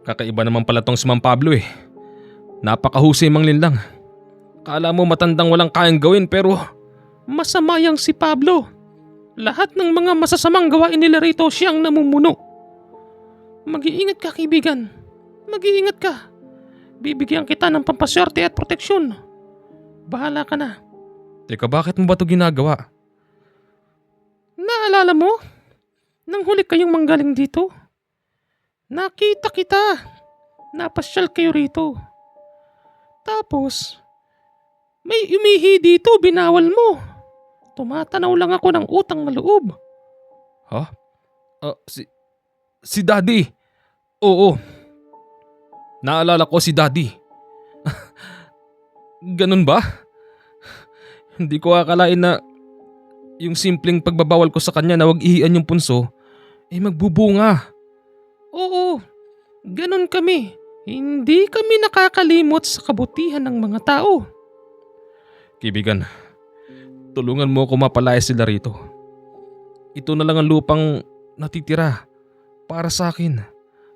Kakaiba naman pala tong si Mang Pablo eh. Napakahusay manglinlang. Kala mo matandang walang kayang gawin pero masama yang si Pablo. Lahat ng mga masasamang gawain nila rito siyang namumuno. Mag-iingat ka kaibigan. Mag-iingat ka. Bibigyan kita ng pampaswerte at proteksyon. Bahala ka na. Teka, bakit mo ba ito ginagawa? Naalala mo? Nang huli kayong manggaling dito? Nakita kita. Napasyal kayo rito. Tapos, may umihi dito, binawal mo. Tumatanaw lang ako ng utang na loob. Ha? Si Daddy. Oo. Naalala ko si Daddy. Ganun ba? Hindi ko akalain na yung simpleng pagbabawal ko sa kanya na wag ihian yung punso ay magbubunga. Oo, ganun kami. Hindi kami nakakalimot sa kabutihan ng mga tao. Kaibigan, tulungan mo ako mapalayas sila rito. Ito na lang ang lupang natitira para sa akin.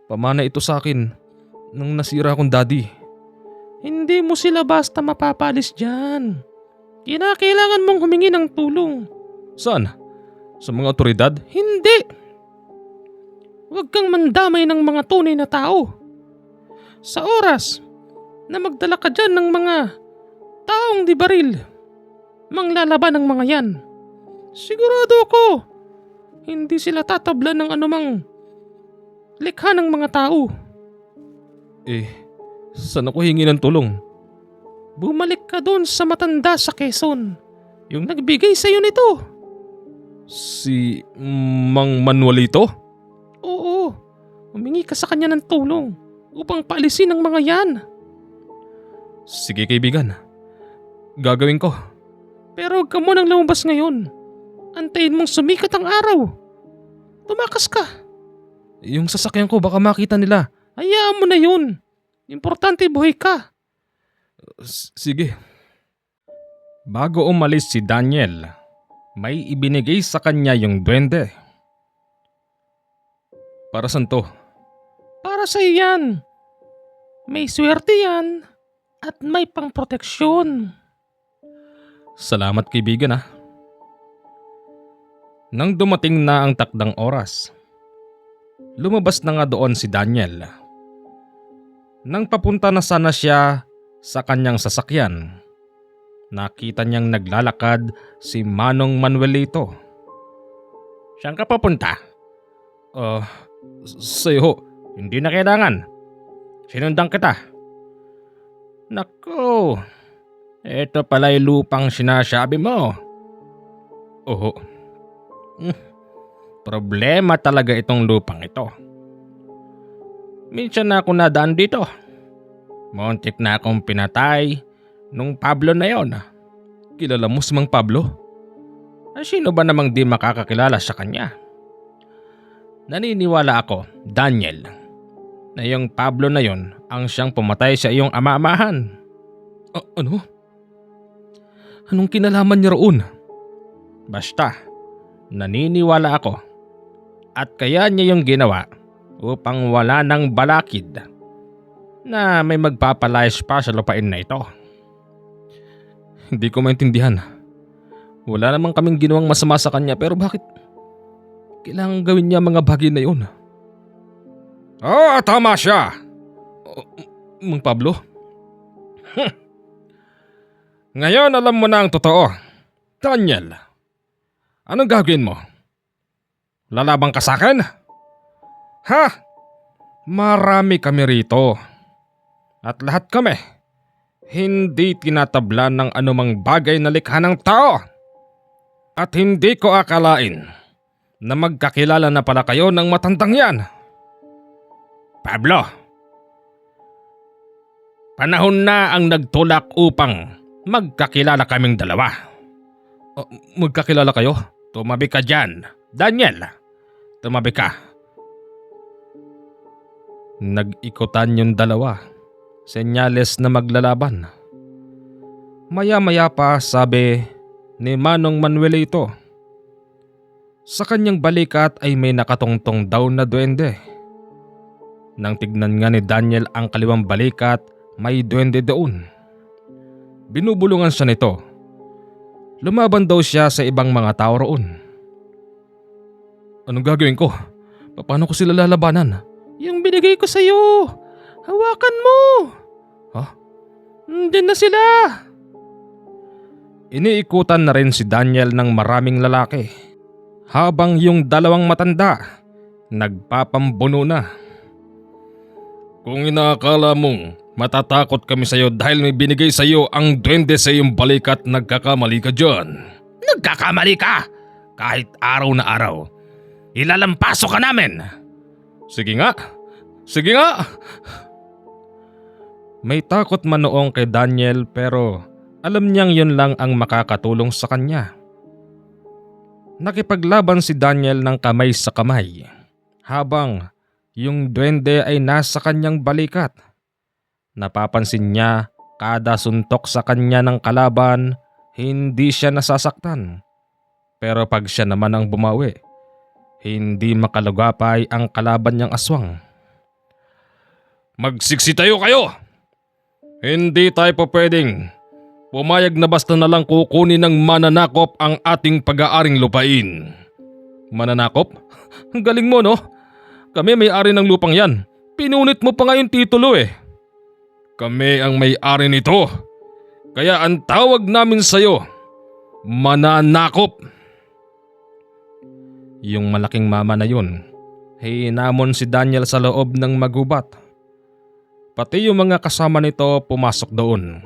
Pamana ito sa akin nang nasira akong daddy. Hindi mo sila basta mapapalis dyan. Kinakailangan mong humingi ng tulong. Saan? Sa mga otoridad? Hindi. Huwag kang mandamay ng mga tunay na tao. Sa oras na magdala ka dyan ng mga taong di baril, manglalaban ng mga yan. Sigurado ako, hindi sila tatabla ng anumang likha ng mga tao. Saan ako hingi ng tulong? Bumalik ka doon sa matanda sa Quezon, yung nagbigay sa'yo nito. Si Mang Manuelito? Oo, humingi ka sa kanya ng tulong upang paalisin ang mga yan. Sige kaibigan, gagawin ko. Pero huwag ka munang lumabas ngayon. Antayin mong sumikat ang araw. Tumakas ka. Yung sasakyan ko baka makita nila. Hayaan mo na yun. Importante buhay ka. Sige. Bago umalis si Daniel, may ibinigay sa kanya yung duwende. Para saan to? Para sa yan. May swerte yan at may pangproteksyon. Salamat kaibigan. Nang dumating na ang takdang oras, lumabas na nga doon si Daniel. Nang papunta na sana siya sa kanyang sasakyan, nakita niyang naglalakad si Manong Manuelito. Saan ka papunta? Sa'yo. Hindi na kailangan. Sinundan kita. Naku, ito pala yung lupang sinasabi mo. Oo. Problema talaga itong lupang ito. Minsan na ako nadaan dito. Muntik na akong pinatay nung Pablo na yon. Kilala mo si Mang Pablo? Sino ba namang di makakakilala sa kanya? Naniniwala ako, Daniel, na yung Pablo na yon ang siyang pumatay sa iyong ama-amahan. Ano? Anong kinalaman niya roon? Basta, naniniwala ako at kaya niya yung ginawa upang wala ng balakid na may magpapalayas pa sa lupain na ito. Hindi ko maintindihan. Wala namang kaming ginawang masama sa kanya pero bakit kailangan gawin niya mga bagay na yun? Tama siya! Mang Pablo? Ngayon alam mo na ang totoo. Daniel, anong gagawin mo? Lalabang ka sa akin? Ha? Marami kami rito. At lahat kami, hindi tinatablan ng anumang bagay na likha ng tao. At hindi ko akalain na magkakilala na pala kayo ng matandang yan. Pablo, panahon na ang nagtulak upang magkakilala kaming dalawa. Magkakilala kayo? Tumabi ka dyan, Daniel. Tumabi ka. Nag-ikutan yung dalawa. Senyales na maglalaban. Maya-maya pa sabi ni Manong Manuelito, sa kanyang balikat ay may nakatungtong daw na duwende. Nang tignan nga ni Daniel ang kaliwang balikat, may duwende doon. Binubulungan siya nito. Lumaban daw siya sa ibang mga tao roon. Anong gagawin ko? Paano ko sila lalabanan? Yung binigay ko sa'yo. Hawakan mo. Ha? Diyan na sila. Iniikutan na rin si Daniel ng maraming lalaki. Habang yung dalawang matanda, nagpapambuno na. Kung inaakala mong matatakot kami sa'yo dahil may binigay sa'yo ang duwende sa iyong balikat, nagkakamali ka dyan. Nagkakamali ka! Kahit araw na araw, ilalampaso ka namin! Sige nga! Sige nga! May takot man noong kay Daniel pero alam niyang yun lang ang makakatulong sa kanya. Nakipaglaban si Daniel ng kamay sa kamay habang yung duwende ay nasa kanyang balikat. Napapansin niya kada suntok sa kanya ng kalaban, hindi siya nasasaktan. Pero pag siya naman ang bumawi, hindi makalugapay ang kalaban niyang aswang. Magsiksitayo kayo! Hindi tayo pa pwedeng pumayag na basta na lang kukunin ng mananakop ang ating pag-aaring lupain. Mananakop? Ang galing mo, no? Kami may-ari ng lupang yan. Pinunit mo pa nga yung titulo eh. Kami ang may-ari nito. Kaya ang tawag namin sa'yo, mananakop. Yung malaking mama na yun, hinamon si Daniel sa loob ng magubat. Pati yung mga kasama nito pumasok doon.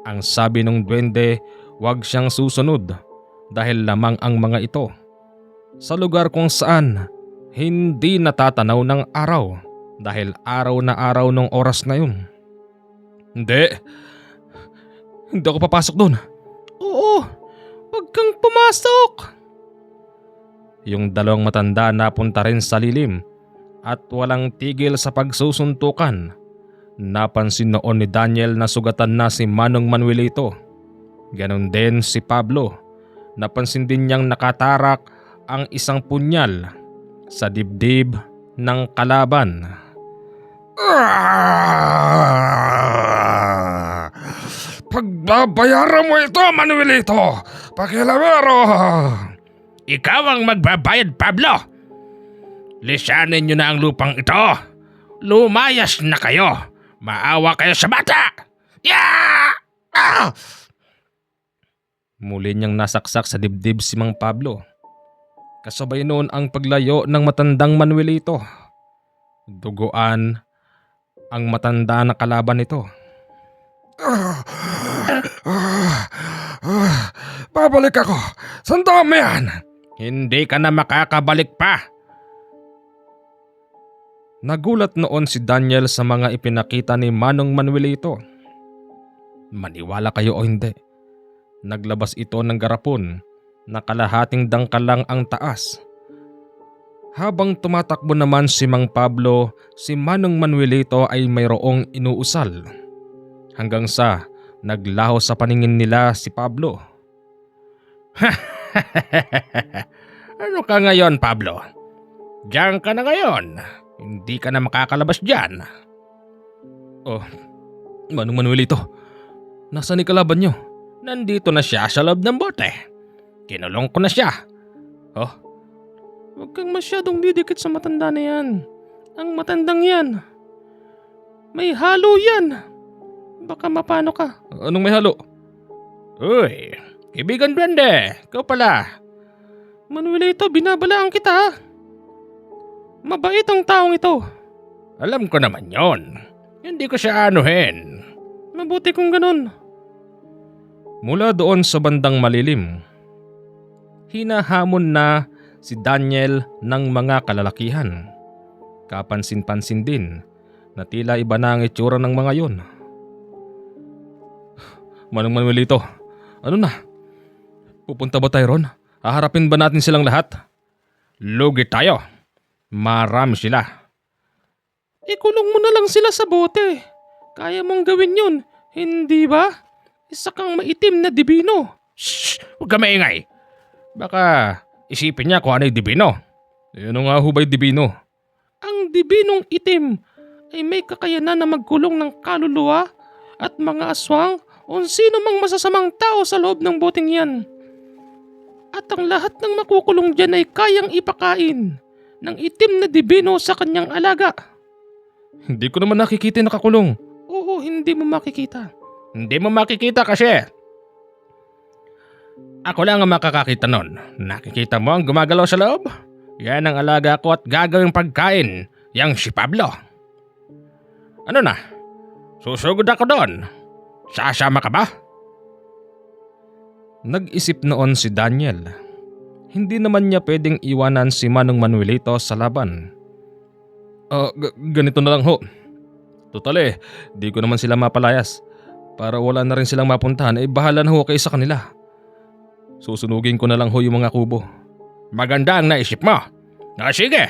Ang sabi ng duwende, huwag siyang susunod dahil lamang ang mga ito sa lugar kung saan hindi natatanaw ng araw dahil araw na araw ng oras na yun. Hindi ako papasok doon. Oo, huwag kang pumasok. Yung dalawang matanda napunta rin sa lilim at walang tigil sa pagsusuntukan. Napansin noon ni Daniel na sugatan na si Manong Manuelito. Ganon din si Pablo. Napansin din niyang nakatarak ang isang punyal sa dibdib ng kalaban. Pagbabayaran mo ito, Manuelito! Pakilamero! Ikaw ang magbabayad, Pablo! Lisanin niyo na ang lupang ito! Lumayas na kayo! Maawa kayo sa bata! Yeah! Ah! Muli niyang nasaksak sa dibdib si Mang Pablo. Kasabay noon ang paglayo ng matandang Manuelito. Duguan ang matanda na kalaban nito. Babalik ako! Sandaan mo yan! Hindi ka na makakabalik pa! Nagulat noon si Daniel sa mga ipinakita ni Manong Manuelito. Maniwala kayo o hindi, naglabas ito ng garapon na kalahating dangkal lang ang taas. Habang tumatakbo naman si Mang Pablo, si Manong Manuelito ay mayroong inuusal. Hanggang sa naglaho sa paningin nila si Pablo. Ano ka ngayon, Pablo? Diyan ka na ngayon. Hindi ka na makakalabas dyan. Oh, Manong Manuelito, nasaan ni kalaban niyo? Nandito na siya sa loob ng bote. Kinulong ko na siya. Oh, huwag kang masyadong didikit sa matanda na yan. Ang matandang yan, may halo yan. Baka mapano ka. Anong may halo? Uy, kaibigan duwende, ikaw pala. Manuelito, binabalaan kita ha. Mabait ang taong ito. Alam ko naman yon. Hindi ko siya anuhin. Mabuti kung ganun. Mula doon sa bandang malilim, hinahamon na si Daniel ng mga kalalakihan. Kapansin-pansin din na tila iba na ang itsura ng mga yon. Manong Manuelito, ano na? Pupunta ba tayo ron? Haharapin ba natin silang lahat? Lugi tayo. Marami sila. Ikulong mo na lang sila sa bote. Kaya mong gawin yun, hindi ba? Isa kang maitim na dibino. Shh! Huwag ka maingay. Baka isipin niya kung ano yung dibino. Ano nga hubay dibino? Ang dibinong itim ay may kakayanan na magkulong ng kaluluwa at mga aswang o sino mang masasamang tao sa loob ng boteng yan. At ang lahat ng makukulong dyan ay kayang ipakain ng itim na dibino sa kanyang alaga. Hindi ko naman nakikita nakakulong. Oo, hindi mo makikita. Hindi mo makikita kasi. Ako lang ang makakakita nun. Nakikita mo ang gumagalaw sa loob? Yan ang alaga ko at gagawing pagkain. Yang si Pablo. Ano na? Susugod ako doon. Sasama ka ba? Nag-isip noon si Daniel. Hindi naman niya pwedeng iwanan si Manong Manuelito sa laban. Ganito na lang ho. Total di ko naman sila mapalayas. Para wala na rin silang mapuntahan, bahala na ho kayo sa kanila. Susunugin ko na lang ho yung mga kubo. Maganda ang naisip mo. Sige.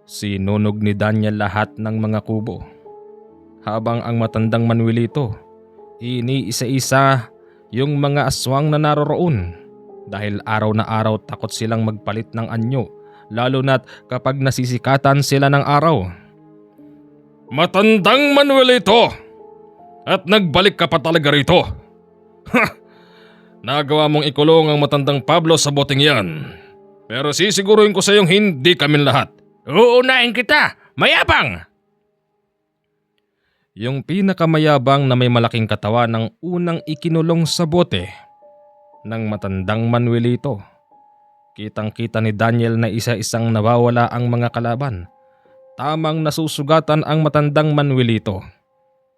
Sinunog ni Daniel lahat ng mga kubo. habang ang matandang Manuelito iniisa-isa yung mga aswang na naroroon dahil araw na araw takot silang magpalit ng anyo lalo na't kapag nasisikatan sila ng araw. Matandang Manuelito! At nagbalik ka pa talaga rito. Nagawa mong ikulong ang matandang Pablo sa boteng yan. Pero sisiguruhin ko sa iyong hindi kami lahat. Uunahin kita, mayabang! Yung pinakamayabang na may malaking katawan ng unang ikinulong sa bote ng matandang Manuelito. Kitang-kita ni Daniel na isa-isang nawawala ang mga kalaban. Tamang nasusugatan ang matandang Manuelito.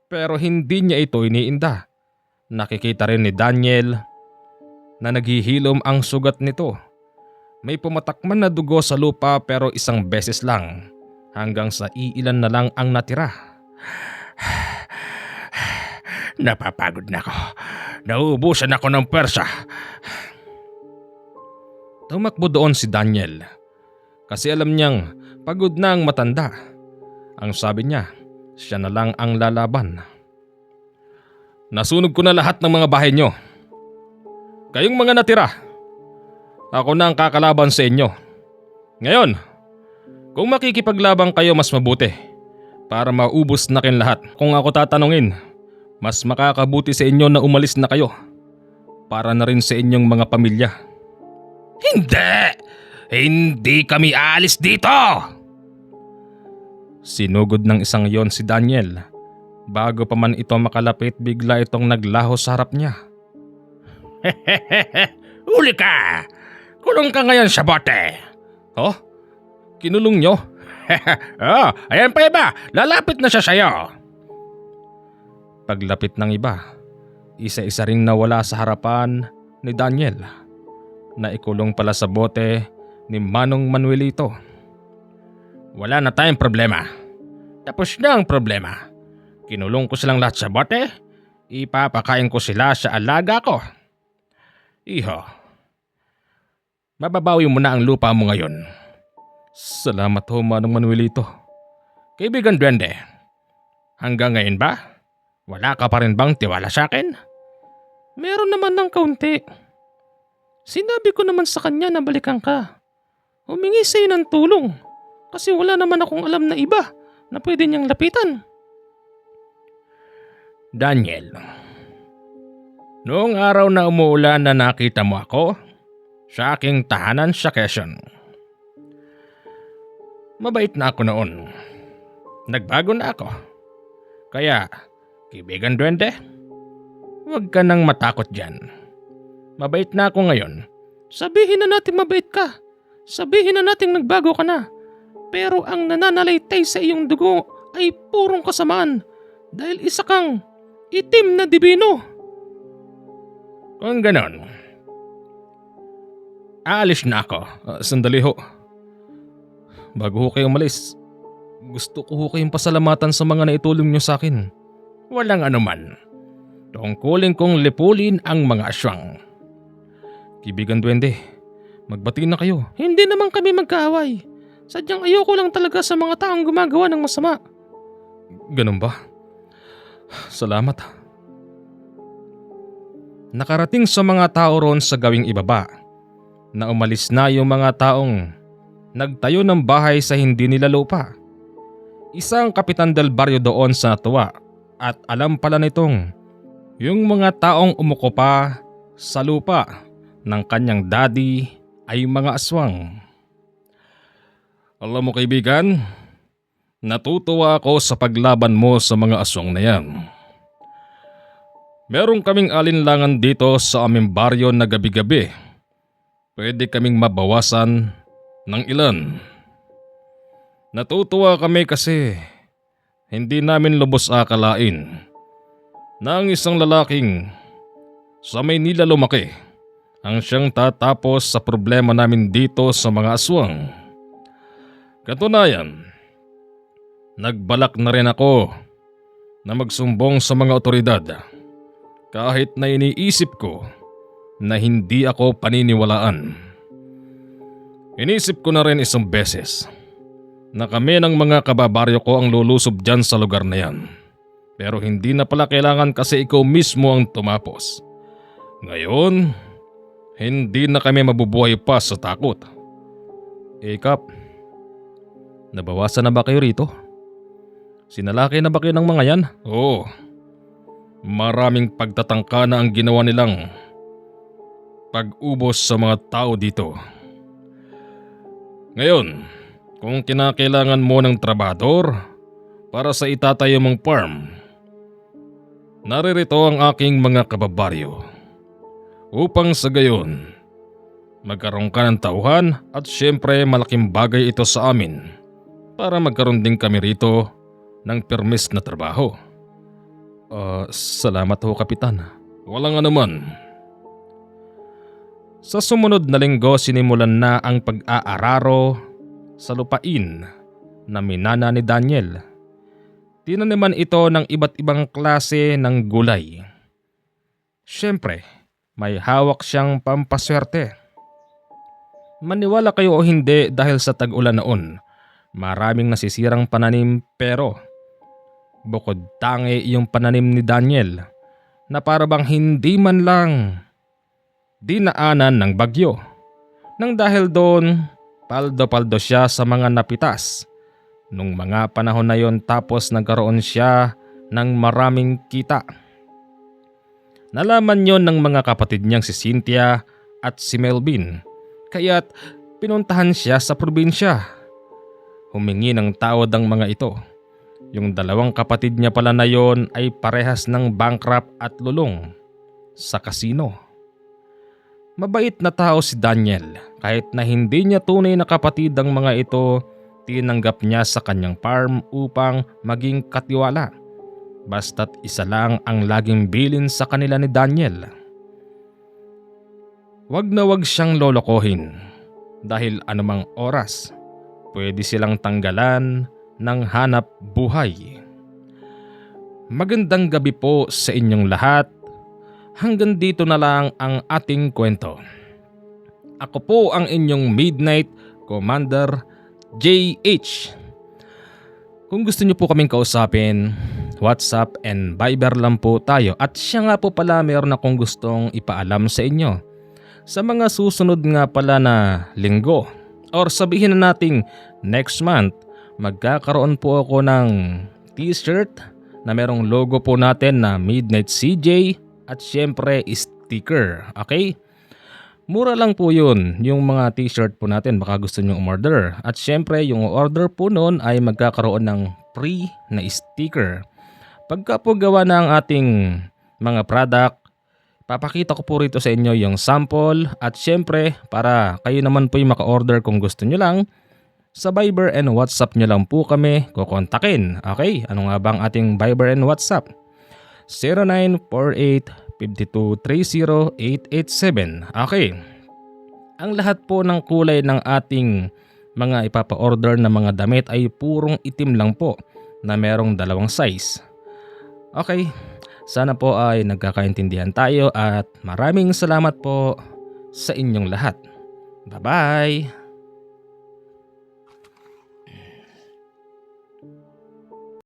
Pero hindi niya ito iniinda. Nakikita rin ni Daniel na naghihilom ang sugat nito. May pumatakman na dugo sa lupa pero isang beses lang hanggang sa iilan na lang ang natira. Napapagod na ako. Nauubusan ako ng pwersa. Tumakbo doon si Daniel kasi alam niyang pagod na ang matanda. Ang sabi niya, siya na lang ang lalaban. Nasunog ko na lahat ng mga bahay niyo. Kayong mga natira, ako na ang kakalaban sa inyo. Ngayon, kung makikipaglabang kayo mas mabuti para maubos na kin lahat. Kung ako tatanungin, mas makakabuti sa inyo na umalis na kayo para na rin sa inyong mga pamilya. Hindi! Hindi kami alis dito! Sinugod ng isang yon si Daniel. Bago pa man ito makalapit, bigla itong naglaho sa harap niya. Uli ka! Kulong ka ngayon sa bote. Oh? Kinulong nyo? Oh, ayan pa iba. Lalapit na siya sa'yo. Paglapit ng iba, isa-isa ring nawala sa harapan ni Daniel. Naikulong pala sa bote ni Manong Manuelito. Wala na tayong problema. Tapos na ang problema. Kinulong ko silang lahat sa bote. Ipapakain ko sila sa alaga ko. Iho, mababawi mo na ang lupa mo ngayon. Salamat ho, Manong Manuelito. Kaibigan Duwende, hanggang ngayon ba? Wala ka pa rin bang tiwala sa akin? Meron naman ng kaunti. Sinabi ko naman sa kanya na balikan ka. Humingi sa'yo ng tulong. Kasi wala naman akong alam na iba na pwede niyang lapitan. Daniel, noong araw na umuulan na nakita mo ako sa aking tahanan sa Quezon. Mabait na ako noon. Nagbago na ako. Kaya, kaibigan Duwende, huwag ka nang matakot dyan. Mabait na ako ngayon. Sabihin na natin mabait ka. Sabihin na natin nagbago ka na. Pero ang nananalaytay sa iyong dugo ay purong kasamaan dahil isa kang itim na dibino. Kung ganon, aalis na ako. Sandali ho. Bago ho kayo umalis, gusto ko ho kayong pasalamatan sa mga naitulong nyo sa akin. Walang anuman. Tungkulin kong lipulin ang mga aswang. Kaibigan Duwende, magbati na kayo. Hindi naman kami magkaaway. Sadyang ayoko lang talaga sa mga taong gumagawa ng masama. Ganun ba? Salamat. Nakarating sa mga tao roon sa gawing ibaba na umalis na yung mga taong nagtayo ng bahay sa hindi nila lupa. Isang kapitan del baryo doon sa natuwa at alam pala nitong yung mga taong umuko pa sa lupa ng kanyang daddy ay mga aswang. Alam mo kaibigan, natutuwa ako sa paglaban mo sa mga aswang na yan. Meron kaming alinlangan dito sa aming baryo na gabi-gabi. Pwede kaming mabawasan ng ilan. Natutuwa kami kasi hindi namin lubos akalain na ang isang lalaking sa Maynila lumaki ang siyang tatapos sa problema namin dito sa mga aswang. Katunayan, nagbalak na rin ako na magsumbong sa mga otoridad kahit na iniisip ko na hindi ako paniniwalaan. Inisip ko na rin isang beses na kami ng mga kababaryo ko ang lulusob dyan sa lugar na yan. Pero hindi na pala kailangan kasi ikaw mismo ang tumapos. Ngayon, hindi na kami mabubuhay pa sa takot. Kap, nabawasan na ba kayo rito? Sinalaki na ba kayo ng mga yan? Oo. Maraming pagtatangka na ang ginawa nilang pag-ubos sa mga tao dito. Ngayon, kung kinakailangan mo ng trabador para sa itatayo mong farm, naririto ang aking mga kababaryo upang sa gayon magkaroon ka ng tauhan at syempre malaking bagay ito sa amin para magkaroon din kami rito ng permis na trabaho. Salamat ho, Kapitan. Walang anuman. Sa sumunod na linggo sinimulan na ang pag-aararo sa lupain na minana ni Daniel. Tinaniman ito ng iba't ibang klase ng gulay. Siyempre, may hawak siyang pampaswerte. Maniwala kayo o hindi dahil sa tag-ulan noon, maraming nasisirang pananim pero bukod tangi yung pananim ni Daniel na parabang hindi man lang dinaanan ng bagyo. Nang dahil doon, paldo-paldo siya sa mga napitas. Nung mga panahon na yon tapos nagkaroon siya ng maraming kita. Nalaman yon ng mga kapatid niyang si Cynthia at si Melvin. Kaya't pinuntahan siya sa probinsya. Humingi ng tawad ang mga ito. Yung dalawang kapatid niya pala na yon ay parehas ng bankrupt at lulong sa kasino. Mabait na tao si Daniel, kahit na hindi niya tunay na kapatid ang mga ito, tinanggap niya sa kanyang farm upang maging katiwala. Basta't isa lang ang laging bilin sa kanila ni Daniel. Wag na wag siyang lolokohin dahil anumang oras pwede silang tanggalan ng hanap buhay. Magandang gabi po sa inyong lahat. Hanggang dito na lang ang ating kwento. Ako po ang inyong Midnight Commander JH. Kung gusto niyo po kaming kausapin, WhatsApp and Viber lang po tayo. At siya nga po pala, mayroon akong gustong ipaalam sa inyo. Sa mga susunod nga pala na linggo or sabihin na nating next month, magkakaroon po ako ng t-shirt na merong logo po natin na Midnight CJ at syempre sticker. Okay? Mura lang po yun, yung mga t-shirt po natin, baka gusto nyo umorder. At syempre yung order po nun ay magkakaroon ng free na sticker. Pagka po gawa na ang ating mga product, papakita ko po rito sa inyo yung sample. At syempre para kayo naman po yung maka-order kung gusto nyo lang, sa Viber and WhatsApp nyo lang po kami kukontakin. Okay? Ano nga bang ating Viber and WhatsApp? 0948-5230-887. Okay. Ang lahat po ng kulay ng ating mga ipapa-order na mga damit ay purong itim lang po na merong dalawang size. Okay. Sana po ay nagkakaintindihan tayo at maraming salamat po sa inyong lahat. Bye-bye!